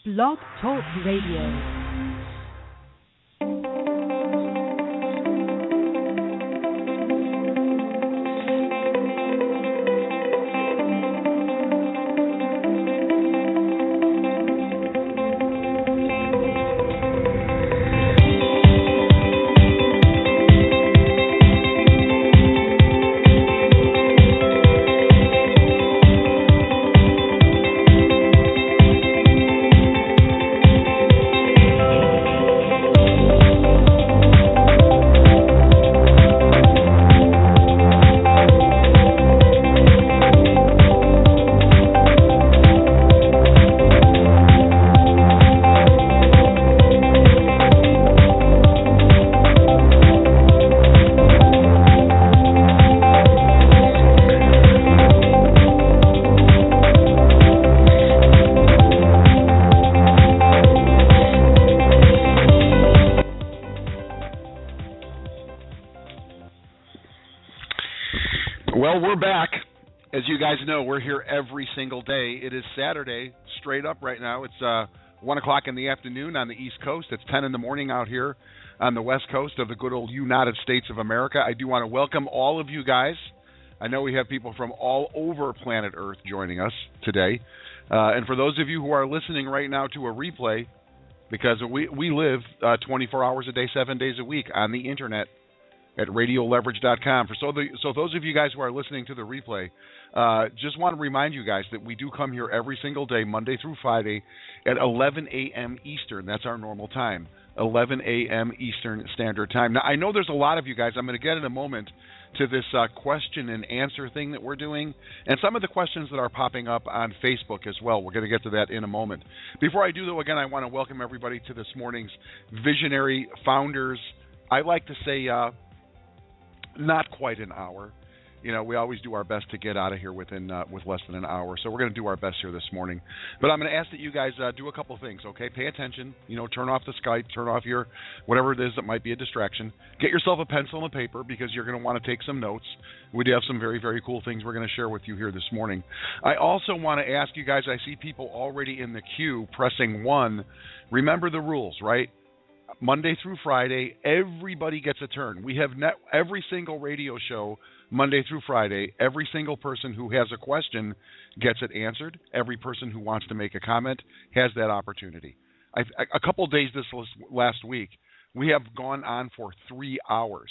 Blog Talk Radio. No, we're here every single day. It is Saturday, straight up right now. It's 1 o'clock in the afternoon on the East Coast. It's 10 in the morning out here on the West Coast of the good old United States of America. I do want to welcome all of you guys. I know we have people from all over planet Earth joining us today. And for those of you who are listening right now to a replay, because we live 24 hours a day, 7 days a week on the internet at radioleverage.com. So those of you guys who are listening to the replay, just want to remind you guys that we do come here every single day, Monday through Friday, at 11 a.m. Eastern. That's our normal time, 11 a.m. Eastern Standard Time. Now, I know there's a lot of you guys. I'm going to get in a moment to this question and answer thing that we're doing, and some of the questions that are popping up on Facebook as well. We're going to get to that in a moment. Before I do, though, again, I want to welcome everybody to this morning's Visionary Founders. I like to say not quite an hour. You know, we always do our best to get out of here within with less than an hour. So we're going to do our best here this morning. But I'm going to ask that you guys do a couple things, okay? Pay attention. You know, turn off the Skype, turn off your whatever it is that might be a distraction. Get yourself a pencil and a paper because you're going to want to take some notes. We do have some very, very cool things we're going to share with you here this morning. I also want to ask you guys, I see people already in the queue pressing 1. Remember the rules, right? Monday through Friday, everybody gets a turn. We have every single radio show Monday through Friday. Every single person who has a question gets it answered. Every person who wants to make a comment has that opportunity. A couple of days this last week, we have gone on for 3 hours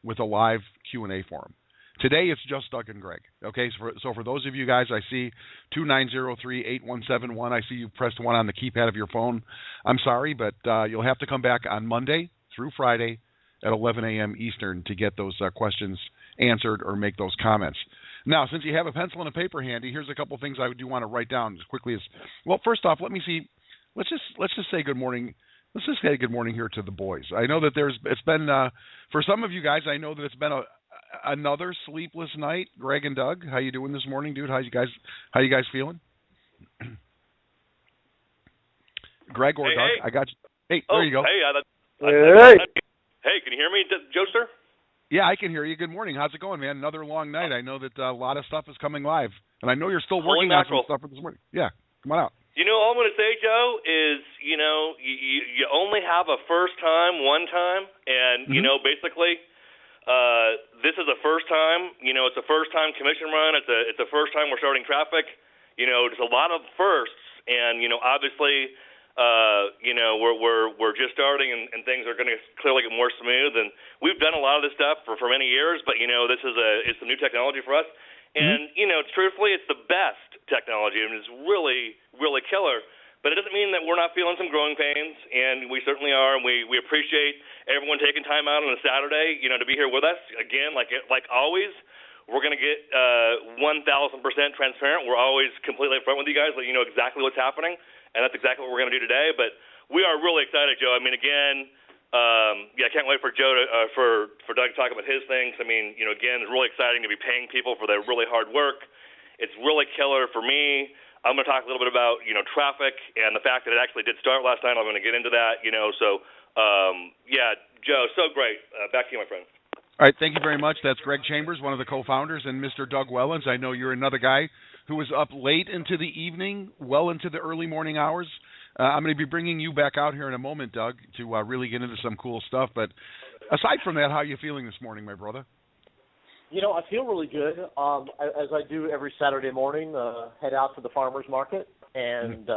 with a live Q&A forum. Today, it's just Doug and Greg. Okay, so for those of you guys, I see 2903-8171. I see you pressed 1 on the keypad of your phone. I'm sorry, but you'll have to come back on Monday through Friday at 11 a.m. Eastern to get those questions answered or make those comments. Now, since you have a pencil and a paper handy, here's a couple things I do want to write down as quickly as well. First off, let me see. Let's just say good morning. Let's just say good morning here to the boys. I know that it's been for some of you guys. I know that it's been another sleepless night. Greg and Doug, how you doing this morning, dude? How you guys feeling? Greg or Doug? Hey. I got you. Hey, there you go. Hey, can you hear me, Joester? Yeah, I can hear you. Good morning. How's it going, man? Another long night. I know that a lot of stuff is coming live, and I know you're still working on some stuff for this morning. Yeah, come on out. You know, all I'm going to say, Joe, is, you know, you only have a first time, one time, and, you know, basically, this is a first time. You know, it's a first-time commission run. It's the first time we're starting traffic. You know, there's a lot of firsts, and, you know, obviously, you know, we're just starting, and things are going to clearly get more smooth. And we've done a lot of this stuff for many years, but, you know, it's a new technology for us. And, you know, truthfully, it's the best technology, and it's really, really killer. But it doesn't mean that we're not feeling some growing pains, and we certainly are. And we appreciate everyone taking time out on a Saturday, you know, to be here with us. Again, like always, we're going to get 1,000% transparent. We're always completely upfront with you guys, let you know exactly what's happening, and that's exactly what we're going to do today. But we are really excited, Joe. I mean, again, I can't wait for Joe for Doug to talk about his things. I mean, you know, again, it's really exciting to be paying people for their really hard work. It's really killer for me. I'm going to talk a little bit about, you know, traffic and the fact that it actually did start last night. I'm going to get into that, you know. So, Joe, so great. Back to you, my friend. All right, thank you very much. That's Greg Chambers, one of the co-founders, and Mr. Doug Wellens. I know you're another guy who was up late into the evening, well into the early morning hours, I'm going to be bringing you back out here in a moment, Doug, to really get into some cool stuff. But aside from that, how are you feeling this morning, my brother? I feel really good. As I do every Saturday morning, head out to the farmers market and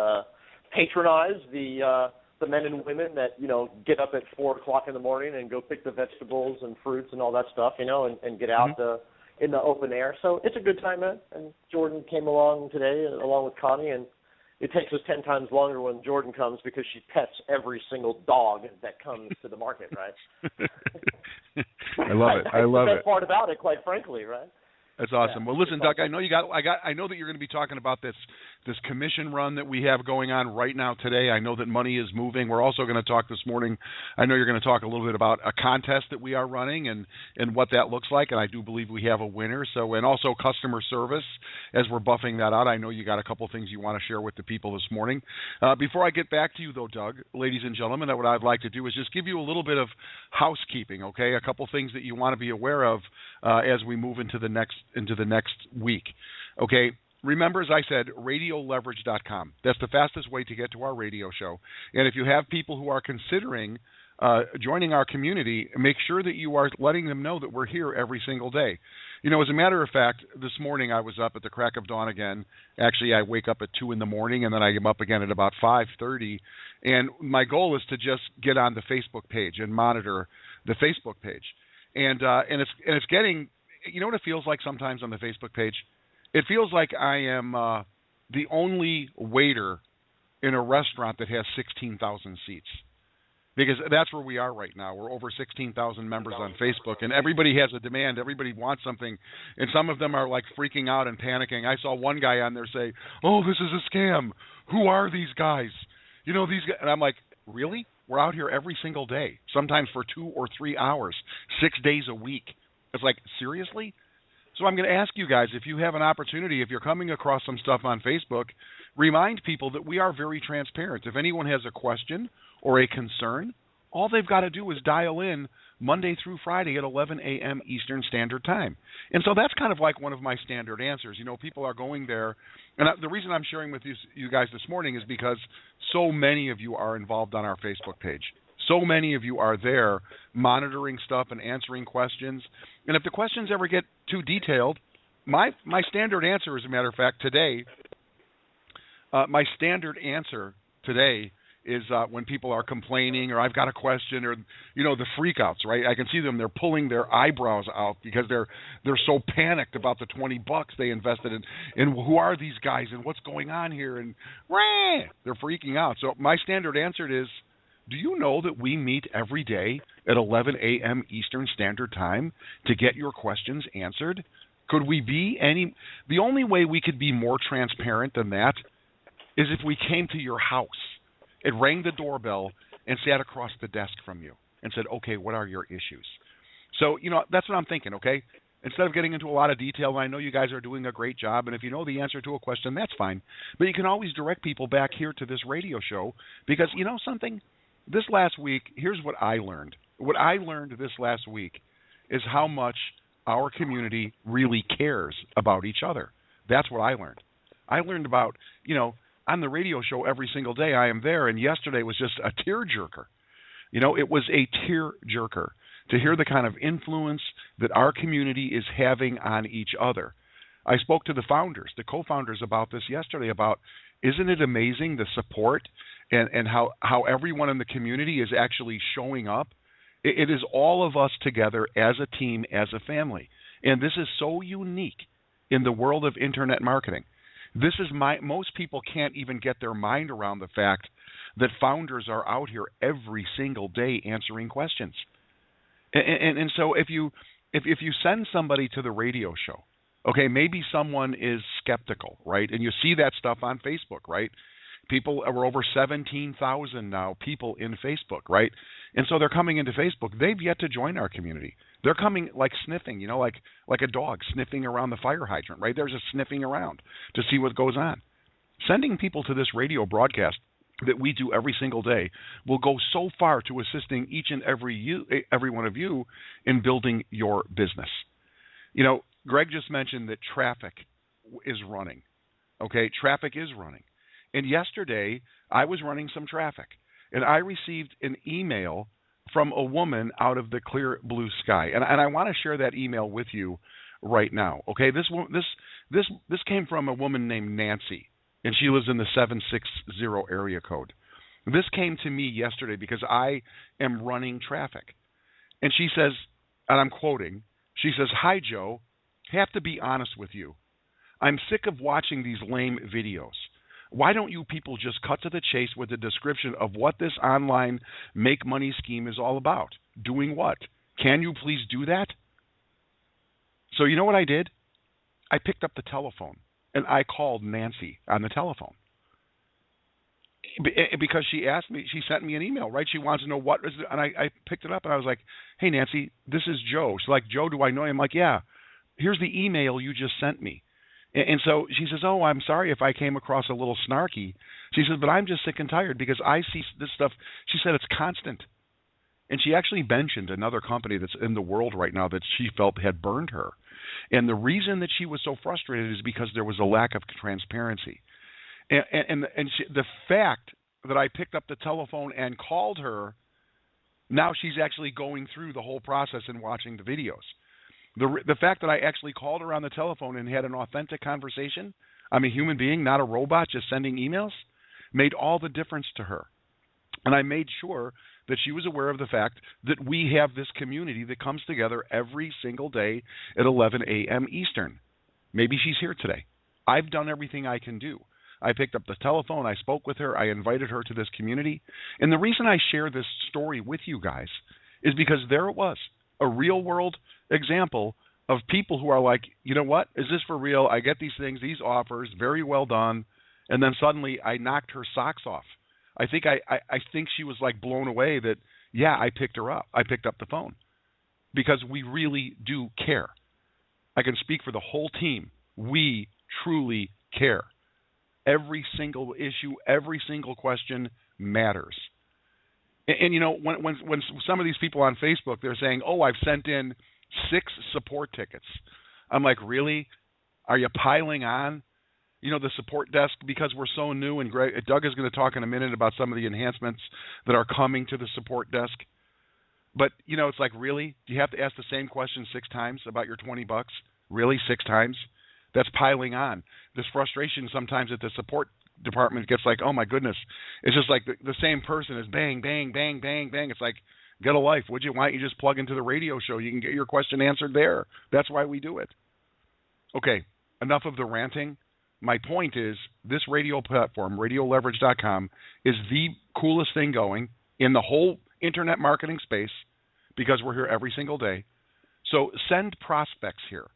patronize the men and women that, get up at 4 o'clock in the morning and go pick the vegetables and fruits and all that stuff, and get out in the open air. So it's a good time, man. And Jordan came along today along with Connie, and it takes us 10 times longer when Jordan comes because she pets every single dog that comes to the market, right? I love it. I love it. That's the best part about it, quite frankly, right? That's awesome. Yeah. Well, listen, Doug, I know that you're going to be talking about this commission run that we have going on right now today. I know that money is moving. We're also going to talk this morning. I know you're going to talk a little bit about a contest that we are running and what that looks like. And I do believe we have a winner. So, and also customer service as we're buffing that out. I know you got a couple things you want to share with the people this morning. Before I get back to you, though, Doug, ladies and gentlemen, what I'd like to do is just give you a little bit of housekeeping. Okay, a couple things that you want to be aware of as we move into the next week. Okay, remember, as I said, radioleverage.com. That's the fastest way to get to our radio show. And if you have people who are considering joining our community, make sure that you are letting them know that we're here every single day. As a matter of fact, this morning I was up at the crack of dawn again. Actually, I wake up at 2 in the morning, and then I am up again at about 5:30. And my goal is to just get on the Facebook page and monitor the Facebook page. And it's getting, what it feels like sometimes on the Facebook page? It feels like I am the only waiter in a restaurant that has 16,000 seats. Because that's where we are right now. We're over 16,000 members on Facebook, and everybody has a demand. Everybody wants something, and some of them are like freaking out and panicking. I saw one guy on there say, "Oh, this is a scam. Who are these guys? These guys." And I'm like, really? We're out here every single day, sometimes for 2 or 3 hours, 6 days a week. It's like, seriously? So I'm going to ask you guys, if you have an opportunity, if you're coming across some stuff on Facebook, remind people that we are very transparent. If anyone has a question or a concern, all they've got to do is dial in Monday through Friday at 11 a.m. Eastern Standard Time. And so that's kind of like one of my standard answers. People are going there. And the reason I'm sharing with you guys this morning is because so many of you are involved on our Facebook page. So many of you are there monitoring stuff and answering questions. And if the questions ever get too detailed, my standard answer, as a matter of fact, today, is when people are complaining or I've got a question or, the freakouts, right? I can see them. They're pulling their eyebrows out because they're so panicked about the $20 they invested in. And who are these guys and what's going on here? And they're freaking out. So my standard answer is, do you know that we meet every day at 11 a.m. Eastern Standard Time to get your questions answered? Could we be the only way we could be more transparent than that is if we came to your house. It rang the doorbell and sat across the desk from you and said, okay, what are your issues? So, that's what I'm thinking, okay? Instead of getting into a lot of detail, and I know you guys are doing a great job, and if you know the answer to a question, that's fine. But you can always direct people back here to this radio show because, something? This last week, here's what I learned. What I learned this last week is how much our community really cares about each other. That's what I learned. I learned about, on the radio show every single day I am there, and yesterday was just a tearjerker. It was a tearjerker to hear the kind of influence that our community is having on each other. I spoke to the founders, the co-founders about this yesterday, about isn't it amazing the support and how everyone in the community is actually showing up? It is all of us together as a team, as a family. And this is so unique in the world of internet marketing. This is most people can't even get their mind around the fact that founders are out here every single day answering questions. And so if you send somebody to the radio show, okay, maybe someone is skeptical, right? And you see that stuff on Facebook, right? People are over 17,000 now people in Facebook, right? And so they're coming into Facebook. They've yet to join our community. They're coming like sniffing, like a dog sniffing around the fire hydrant, right? They're just sniffing around to see what goes on. Sending people to this radio broadcast that we do every single day will go so far to assisting each and every one of you in building your business. Greg just mentioned that traffic is running. Okay, traffic is running. And yesterday, I was running some traffic, and I received an email from a woman out of the clear blue sky. And I want to share that email with you right now. Okay, this came from a woman named Nancy, and she lives in the 760 area code. This came to me yesterday because I am running traffic. And she says, and I'm quoting, she says, "Hi, Joe. Have to be honest with you. I'm sick of watching these lame videos. Why don't you people just cut to the chase with a description of what this online make money scheme is all about? Doing what? Can you please do that?" So you know what I did? I picked up the telephone and I called Nancy on the telephone. Because she asked me, she sent me an email, right? She wants to know what is it, and I picked it up and I was like, "Hey Nancy, this is Joe." She's like, "Joe, do I know you?" I'm like, "Yeah. Here's the email you just sent me." And so she says, "Oh, I'm sorry if I came across a little snarky." She says, "But I'm just sick and tired because I see this stuff." She said it's constant. And she actually mentioned another company that's in the world right now that she felt had burned her. And the reason that she was so frustrated is because there was a lack of transparency. And the fact that I picked up the telephone and called her, now she's actually going through the whole process and watching the videos. The fact that I actually called her on the telephone and had an authentic conversation, I'm a human being, not a robot just sending emails, made all the difference to her. And I made sure that she was aware of the fact that we have this community that comes together every single day at 11 a.m. Eastern. Maybe she's here today. I've done everything I can do. I picked up the telephone, I spoke with her, I invited her to this community. And the reason I share this story with you guys is because there it was, a real-world example of people who are like, you know what, is this for real? I get these things, these offers, very well done. And then suddenly I knocked her socks off. I think she was like blown away that, yeah, I picked her up. I picked up the phone because we really do care. I can speak for the whole team. We truly care. Every single issue, every single question matters. And you know, when some of these people on Facebook, they're saying, "Oh, I've sent in 6 support tickets." I'm like, really? Are you piling on? You know, the support desk, because we're so new, and Doug is going to talk in a minute about some of the enhancements that are coming to the support desk. But, you know, it's like, really? Do you have to ask the same question 6 times about your $20? Really? 6 times? That's piling on. This frustration sometimes at the support department gets like, oh my goodness. It's just like the same person is bang, bang, bang, bang, bang. It's like, get a life. Why don't you just plug into the radio show? You can get your question answered there. That's why we do it. Okay, enough of the ranting. My point is, this radio platform, RadioLeverage.com, is the coolest thing going in the whole internet marketing space because we're here every single day. So send prospects here.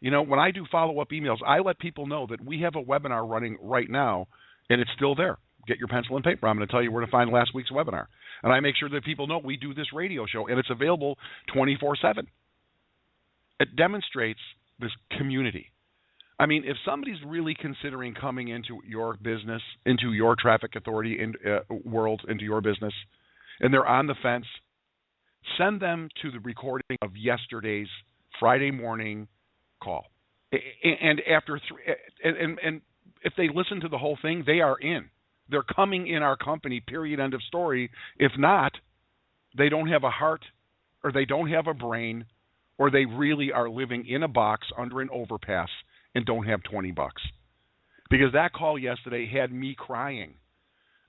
You know, when I do follow-up emails, I let people know that we have a webinar running right now, and it's still there. Get your pencil and paper. I'm going to tell you where to find last week's webinar. And I make sure that people know we do this radio show, and it's available 24/7. It demonstrates this community. I mean, if somebody's really considering coming into your business, into your traffic authority world, into your business, and they're on the fence, send them to the recording of yesterday's Friday morning call. And after and if they listen to the whole thing, they are in. They're coming in our company, period, end of story. If not, they don't have a heart, or they don't have a brain, or they really are living in a box under an overpass and don't have $20. Because that call yesterday had me crying.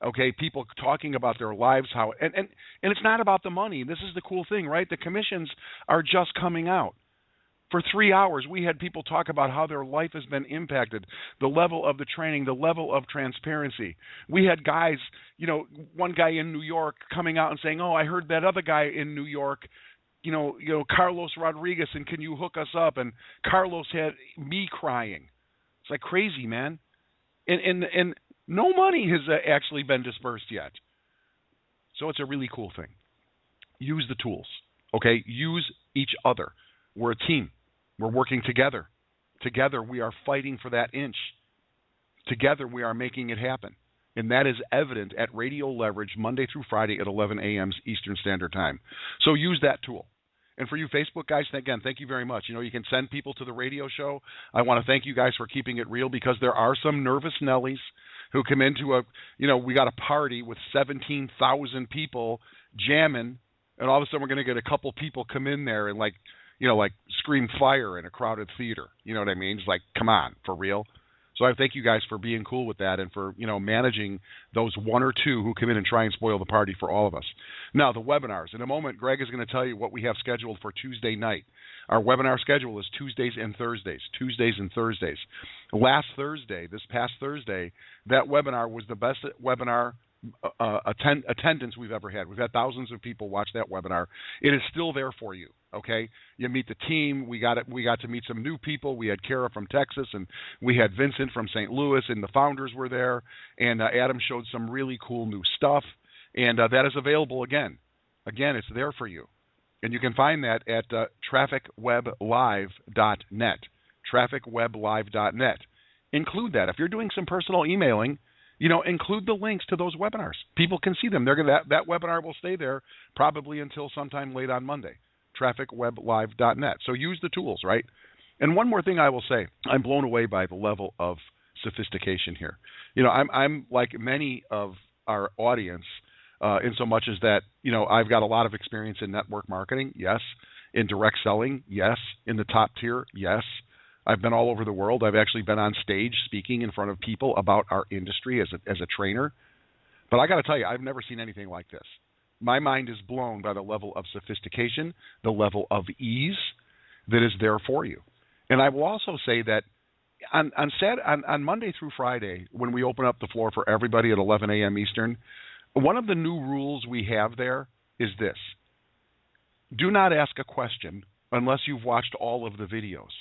Okay, people talking about their lives, how and it's not about the money. This is the cool thing, right? The commissions are just coming out. For 3 hours, we had people talk about how their life has been impacted, the level of the training, the level of transparency. We had guys, you know, one guy in New York coming out and saying, "Oh, I heard that other guy in New York, you know, Carlos Rodriguez, and can you hook us up?" And Carlos had me crying. It's like crazy, man. And no money has actually been dispersed yet. So it's a really cool thing. Use the tools, okay? Use each other. We're a team. We're working together. Together we are fighting for that inch. Together we are making it happen. And that is evident at Radio Leverage Monday through Friday at 11 a.m. Eastern Standard Time. So use that tool. And for you Facebook guys, again, thank you very much. You know, you can send people to the radio show. I want to thank you guys for keeping it real because there are some nervous Nellies. who come into we got a party with 17,000 people jamming, and all of a sudden we're going to get a couple people come in there and like scream fire in a crowded theater. You know what I mean? It's like, come on, for real? So I thank you guys for being cool with that and for, managing those one or two who come in and try and spoil the party for all of us. Now, the webinars. In a moment, Greg is going to tell you what we have scheduled for Tuesday night. Our webinar schedule is Tuesdays and Thursdays. Last Thursday, this past Thursday, that webinar was the best webinar attendance we've ever had. We've had thousands of people watch that webinar. It is still there for you. Okay, you meet the team. We got to meet some new people. We had Kara from Texas, and we had Vincent from St. Louis, and the founders were there. And Adam showed some really cool new stuff, and that is available again. Again, it's there for you, and you can find that at trafficweblive.net. Trafficweblive.net. Include that if you're doing some personal emailing. Include the links to those webinars. People can see them. That webinar will stay there probably until sometime late on Monday. Trafficweblive.net. So use the tools, right? And one more thing I will say. I'm blown away by the level of sophistication here. I'm like many of our audience in so much as that, I've got a lot of experience in network marketing, yes. In direct selling, yes. In the top tier, yes. I've been all over the world. I've actually been on stage speaking in front of people about our industry as a trainer. But I got to tell you, I've never seen anything like this. My mind is blown by the level of sophistication, the level of ease that is there for you. And I will also say that on Monday through Friday, when we open up the floor for everybody at 11 a.m. Eastern, one of the new rules we have there is this. Do not ask a question unless you've watched all of the videos.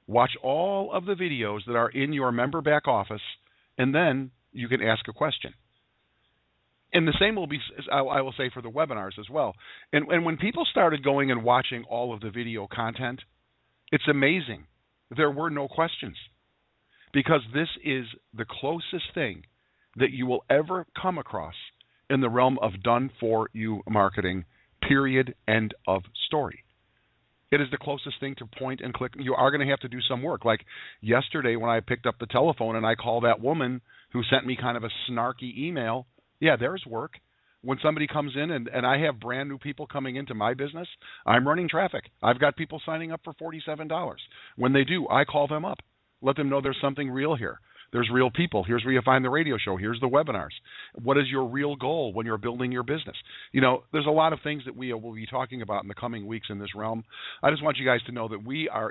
Watch all of the videos that are in your member back office, and then you can ask a question. And the same will be, I will say, for the webinars as well. And when people started going and watching all of the video content, it's amazing. There were no questions, because this is the closest thing that you will ever come across in the realm of done-for-you marketing, period, end of story. It is the closest thing to point and click. You are going to have to do some work. Like yesterday when I picked up the telephone and I called that woman who sent me kind of a snarky email, yeah, there's work. When somebody comes in and I have brand new people coming into my business, I'm running traffic. I've got people signing up for $47. When they do, I call them up. Let them know there's something real here. There's real people. Here's where you find the radio show. Here's the webinars. What is your real goal when you're building your business? There's a lot of things that we will be talking about in the coming weeks in this realm. I just want you guys to know that we are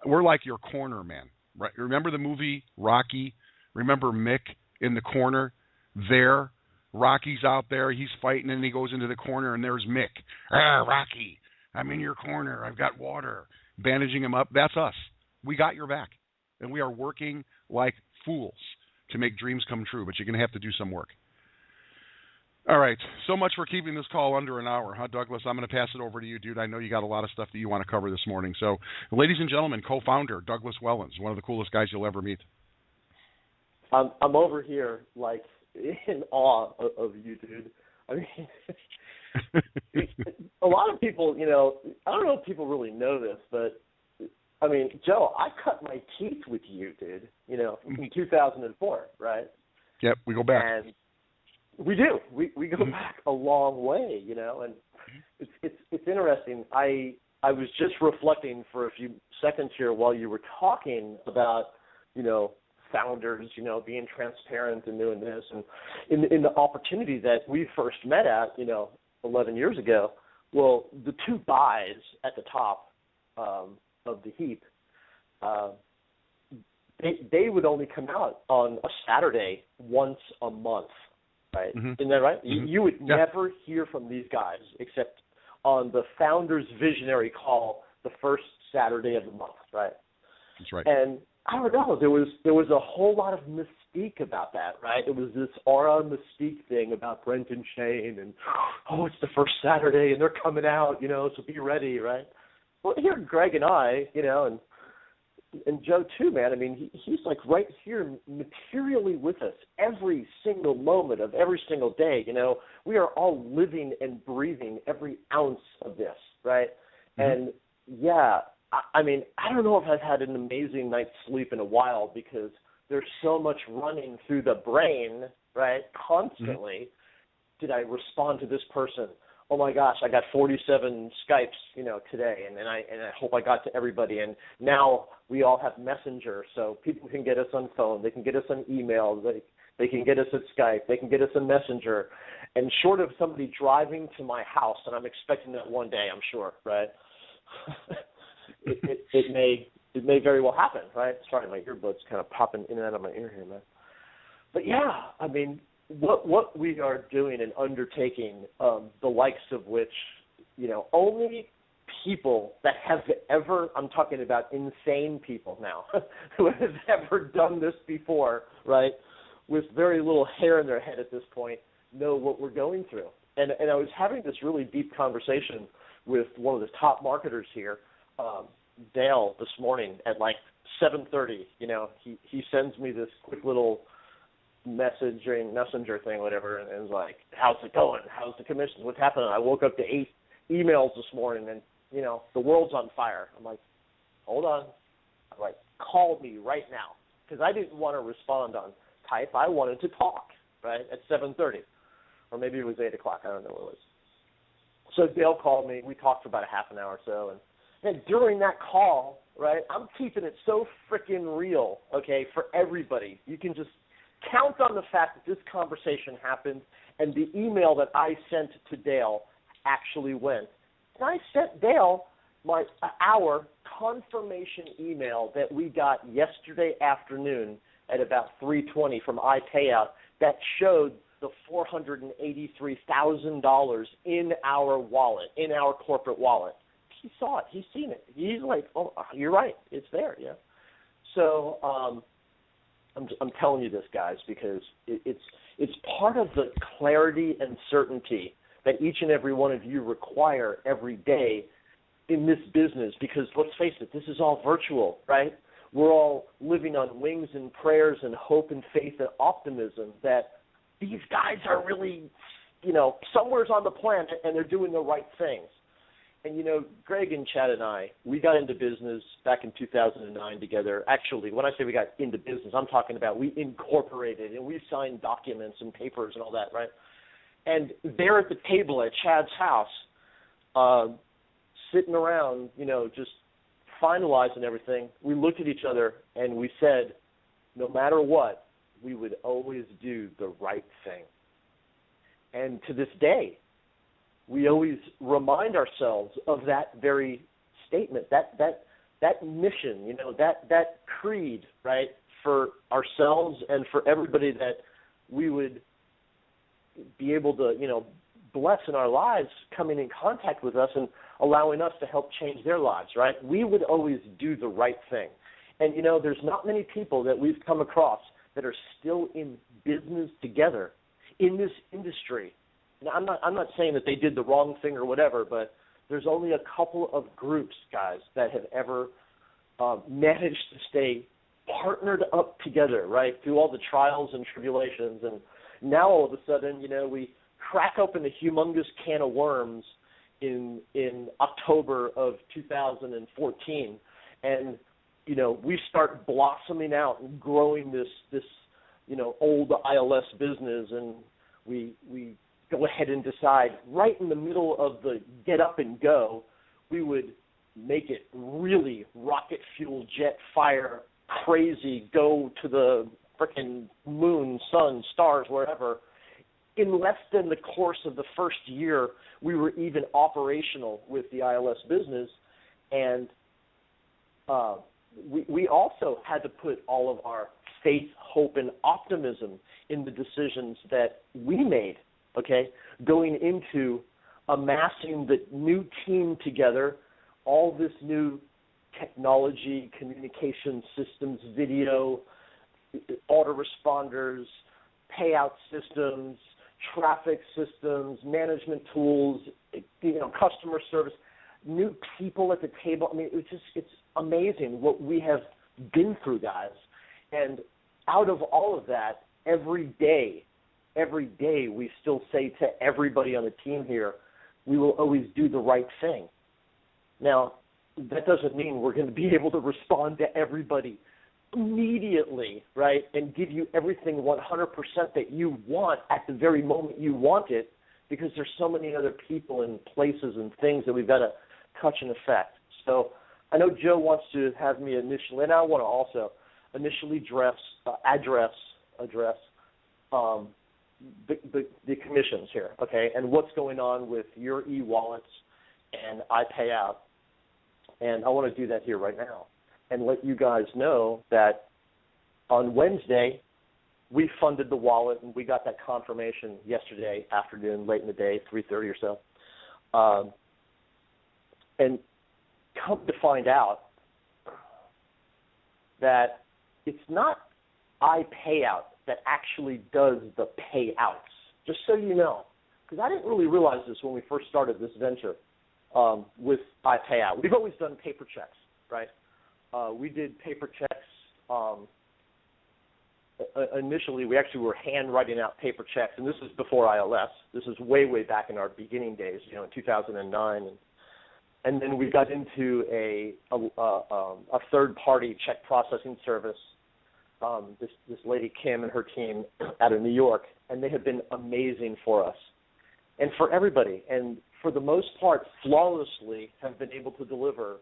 we're like your corner man, right? Remember the movie Rocky? Remember Mick in the corner there? Rocky's out there. He's fighting, and he goes into the corner, and there's Mick. Rocky, I'm in your corner. I've got water. Bandaging him up. That's us. We got your back. And we are working like fools to make dreams come true, but you're going to have to do some work. All right. So much for keeping this call under an hour, huh, Douglas? I'm going to pass it over to you, dude. I know you got a lot of stuff that you want to cover this morning. So, ladies and gentlemen, co-founder Douglas Wellens, one of the coolest guys you'll ever meet. I'm over here, like, in awe of you, dude. I mean, a lot of people, I don't know if people really know this, but I mean, Joe, I cut my teeth with you, dude, in 2004, right? Yep, we go back. And we do. We go back a long way, and it's interesting. I was just reflecting for a few seconds here while you were talking about, founders, being transparent and doing this, and in the opportunity that we first met at, 11 years ago. Well, the two guys at the top of the heap, they would only come out on a Saturday once a month, right? Mm-hmm. Isn't that right? Mm-hmm. You would never hear from these guys except on the founder's visionary call the first Saturday of the month, right? That's right. And I don't know, there was a whole lot of mystique about that, right? It was this aura mystique thing about Brent and Shane, and it's the first Saturday and they're coming out, so be ready, right? Well, here Greg and I, and Joe too, man. I mean, he's like right here materially with us every single moment of every single day. We are all living and breathing every ounce of this, right? Mm-hmm. And I mean, I don't know if I've had an amazing night's sleep in a while because there's so much running through the brain, right, constantly. Did I respond to this person? Oh my gosh, I got 47 Skypes, today, and I hope I got to everybody. And now we all have Messenger, so people can get us on phone, they can get us on email, they can get us at Skype, they can get us on Messenger. And short of somebody driving to my house, and I'm expecting that one day, I'm sure, right? it may very well happen, right? Sorry, my earbud's kind of popping in and out of my ear here, man. But yeah, I mean, what we are doing and undertaking, the likes of which, only people that have ever, I'm talking about insane people now, who have ever done this before, right, with very little hair in their head at this point, know what we're going through. And I was having this really deep conversation with one of the top marketers here, Dale, this morning at like 7:30. He sends me this quick little messenger thing, whatever, and is like, how's it going? How's the commissions? What's happening? I woke up to 8 emails this morning, and, the world's on fire. I'm like, hold on. I'm like, call me right now, because I didn't want to respond on type. I wanted to talk, right, at 7:30, or maybe it was 8 o'clock. I don't know what it was. So Dale called me. We talked for about a half an hour or so, and during that call, right, I'm keeping it so freaking real, okay, for everybody. You can just count on the fact that this conversation happened and the email that I sent to Dale actually went. And I sent Dale our confirmation email that we got yesterday afternoon at about 3:20 from iPayout that showed the $483,000 in our wallet, in our corporate wallet. He saw it. He's seen it. He's like, oh, you're right. It's there, yeah. So I'm telling you this, guys, because it's part of the clarity and certainty that each and every one of you require every day in this business, because let's face it, this is all virtual, right? We're all living on wings and prayers and hope and faith and optimism that these guys are really, somewhere's on the planet and they're doing the right things. And, Greg and Chad and I, we got into business back in 2009 together. Actually, when I say we got into business, I'm talking about we incorporated and we signed documents and papers and all that, right? And there at the table at Chad's house, sitting around, just finalizing everything, we looked at each other and we said, no matter what, we would always do the right thing. And to this day, we always remind ourselves of that very statement, that mission, that creed, right, for ourselves and for everybody that we would be able to, bless in our lives coming in contact with us and allowing us to help change their lives, right? We would always do the right thing. And, there's not many people that we've come across that are still in business together in this industry. Now, I'm not saying that they did the wrong thing or whatever, but there's only a couple of groups, guys, that have ever managed to stay partnered up together, right, through all the trials and tribulations. And now all of a sudden, we crack open a humongous can of worms in October of 2014, and we start blossoming out and growing this old ILS business, and we go ahead and decide right in the middle of the get up and go, we would make it really rocket fuel, jet fire, crazy, go to the frickin' moon, sun, stars, wherever. In less than the course of the first year, we were even operational with the ILS business, and we also had to put all of our faith, hope, and optimism in the decisions that we made, okay, going into amassing the new team together, all this new technology, communication systems, video, autoresponders, payout systems, traffic systems, management tools, customer service, new people at the table. I mean, it's amazing what we have been through, guys. And out of all of that, every day we still say to everybody on the team here, we will always do the right thing. Now, that doesn't mean we're going to be able to respond to everybody immediately, right, and give you everything 100% that you want at the very moment you want it, because there's so many other people and places and things that we've got to touch and affect. So I know Joe wants to have me initially, and I want to also initially address the commissions here, okay, and what's going on with your e-wallets and iPayout. And I want to do that here right now and let you guys know that on Wednesday, we funded the wallet, and we got that confirmation yesterday afternoon, late in the day, 3:30 or so. And come to find out that it's not iPayout that actually does the payouts, just so you know, because I didn't really realize this when we first started this venture with iPayout. We've always done paper checks, right? We did paper checks. Initially, we actually were handwriting out paper checks, and this is before ILS. This is way, way back in our beginning days, in 2009. And then we got into a third-party check processing service, this lady Kim and her team out of New York, and they have been amazing for us and for everybody. And for the most part, flawlessly have been able to deliver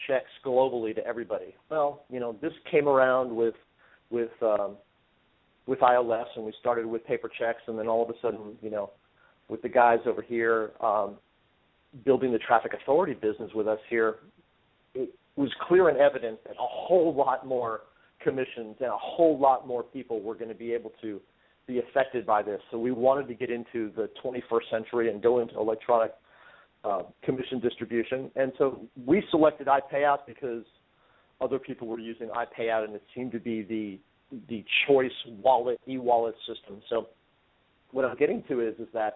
checks globally to everybody. Well, this came around with ILS, and we started with paper checks, and then all of a sudden, with the guys over here building the traffic authority business with us here, it was clear and evident that a whole lot more commissions and a whole lot more people were going to be able to be affected by this. So we wanted to get into the 21st century and go into electronic commission distribution. And so we selected iPayout because other people were using iPayout, and it seemed to be the choice wallet, e-wallet system. So what I'm getting to is that,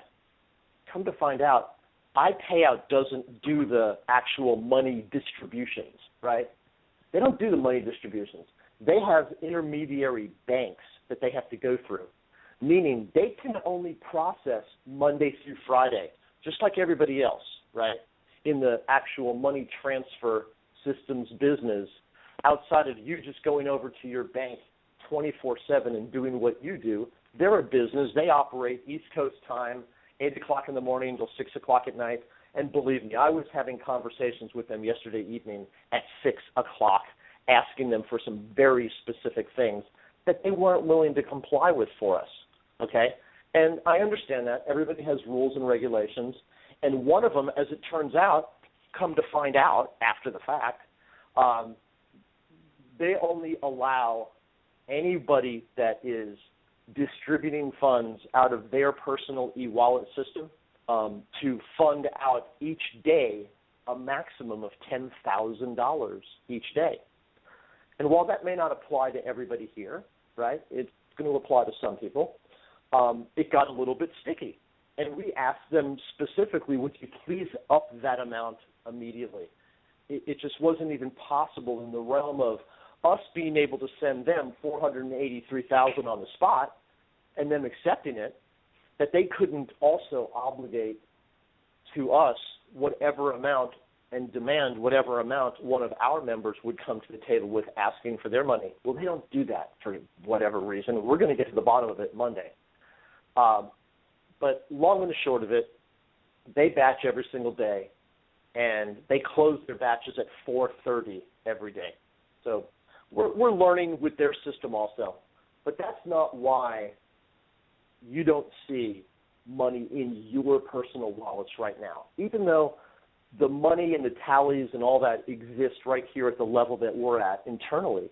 come to find out, iPayout doesn't do the actual money distributions, right? They don't do the money distributions. They have intermediary banks that they have to go through, meaning they can only process Monday through Friday, just like everybody else, right, in the actual money transfer systems business, outside of you just going over to your bank 24/7 and doing what you do. They're a business. They operate East Coast time, 8 o'clock in the morning until 6 o'clock at night. And believe me, I was having conversations with them yesterday evening at 6 o'clock, asking them for some very specific things that they weren't willing to comply with for us, okay? And I understand that. Everybody has rules and regulations. And one of them, as it turns out, come to find out after the fact, they only allow anybody that is distributing funds out of their personal e-wallet system to fund out each day a maximum of $10,000 each day. And while that may not apply to everybody here, right, it's going to apply to some people, it got a little bit sticky. And we asked them specifically, would you please up that amount immediately? It just wasn't even possible in the realm of us being able to send them $483,000 on the spot and them accepting it, that they couldn't also obligate to us whatever amount and demand whatever amount one of our members would come to the table with asking for their money. Well, they don't do that for whatever reason. We're going to get to the bottom of it Monday. But long and the short of it, they batch every single day, and they close their batches at 4:30 every day. So we're learning with their system also. But that's not why you don't see money in your personal wallets right now, even though the money and the tallies and all that exist right here at the level that we're at internally.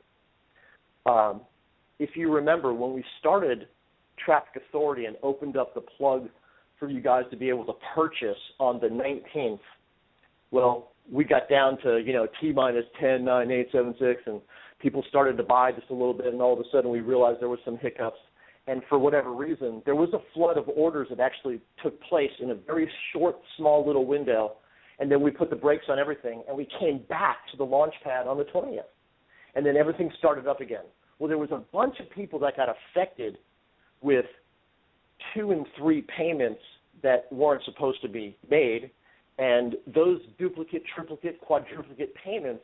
If you remember, when we started Traffic Authority and opened up the plug for you guys to be able to purchase on the 19th, well, we got down to, T-minus 10, 9, 8, 7, 6, and people started to buy just a little bit, and all of a sudden we realized there were some hiccups. And for whatever reason, there was a flood of orders that actually took place in a very short, small little window, and then we put the brakes on everything, and we came back to the launch pad on the 20th. And then everything started up again. Well, there was a bunch of people that got affected with 2 and 3 payments that weren't supposed to be made, and those duplicate, triplicate, quadruplicate payments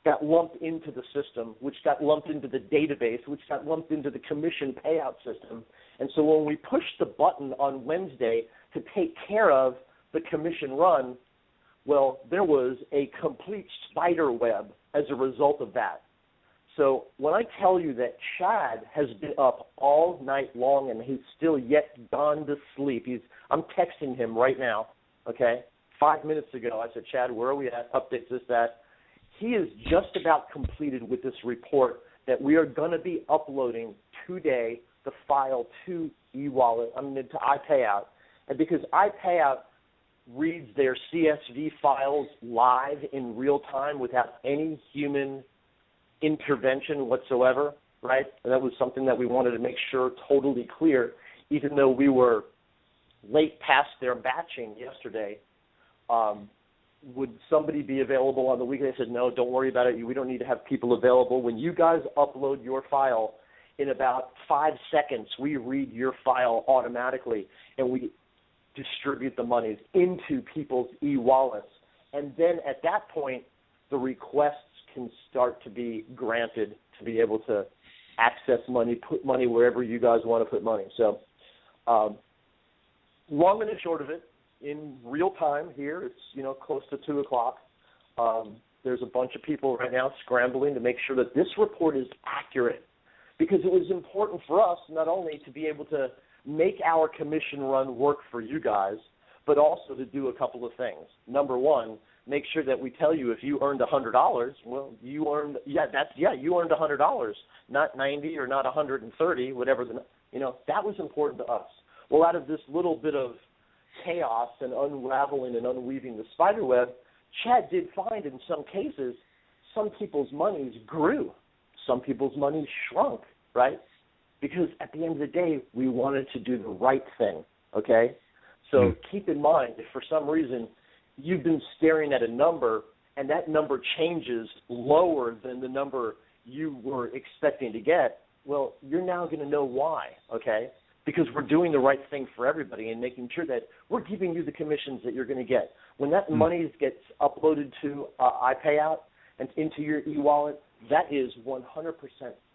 got lumped into the system, which got lumped into the database, which got lumped into the commission payout system. And so when we pushed the button on Wednesday to take care of the commission run, well, there was a complete spider web as a result of that. So when I tell you that Chad has been up all night long and he's still yet gone to sleep, I'm texting him right now, okay? 5 minutes ago, I said, Chad, where are we at? Updates, this, that. He is just about completed with this report that we are going to be uploading today the file to eWallet, to iPayout. And because iPayout reads their CSV files live in real time without any human intervention whatsoever, right? And that was something that we wanted to make sure totally clear, even though we were late past their batching yesterday. Would somebody be available on the weekend? I said, no, don't worry about it. We don't need to have people available. When you guys upload your file, in about 5 seconds, we read your file automatically, and we distribute the monies into people's e-wallets. And then at that point, the requests can start to be granted to be able to access money, put money wherever you guys want to put money. So long and the short of it, in real time here, it's close to 2 o'clock. There's a bunch of people right now scrambling to make sure that this report is accurate, because it was important for us not only to be able to make our commission run work for you guys, but also to do a couple of things. Number one, make sure that we tell you if you earned $100, well, you earned $100, not 90 or not 130, whatever that was important to us. Well, out of this little bit of chaos and unraveling and unweaving the spider web, Chad did find in some cases some people's monies grew, some people's money shrunk, right? Because at the end of the day, we wanted to do the right thing, okay? So keep in mind, if for some reason you've been staring at a number and that number changes lower than the number you were expecting to get, well, you're now going to know why, okay? Because we're doing the right thing for everybody and making sure that we're giving you the commissions that you're going to get. When that money gets uploaded to iPayout and into your e-wallet, that is 100%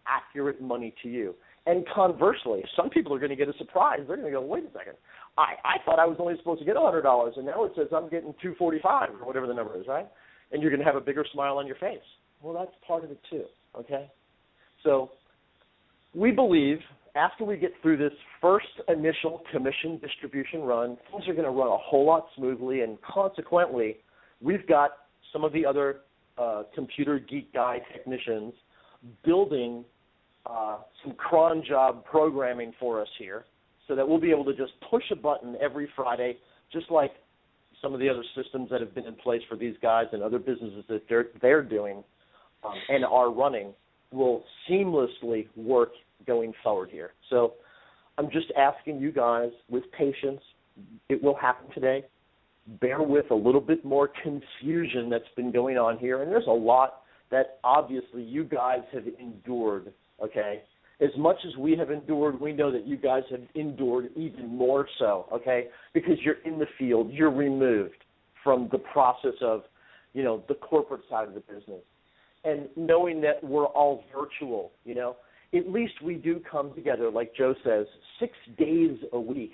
accurate money to you. And conversely, some people are going to get a surprise. They're going to go, wait a second, I thought I was only supposed to get $100, and now it says I'm getting $245 or whatever the number is, right? And you're going to have a bigger smile on your face. Well, that's part of it too, okay? So we believe after we get through this first initial commission distribution run, things are going to run a whole lot smoothly, and consequently, we've got some of the other computer geek guy technicians building some cron job programming for us here so that we'll be able to just push a button every Friday, just like some of the other systems that have been in place for these guys and other businesses that they're doing and are running will seamlessly work going forward here. So I'm just asking you guys with patience. It will happen today. Bear with a little bit more confusion that's been going on here, and there's a lot that obviously you guys have endured, okay? As much as we have endured, we know that you guys have endured even more so, okay? Because you're in the field, you're removed from the process of, the corporate side of the business. And knowing that we're all virtual, at least we do come together, like Joe says, 6 days a week.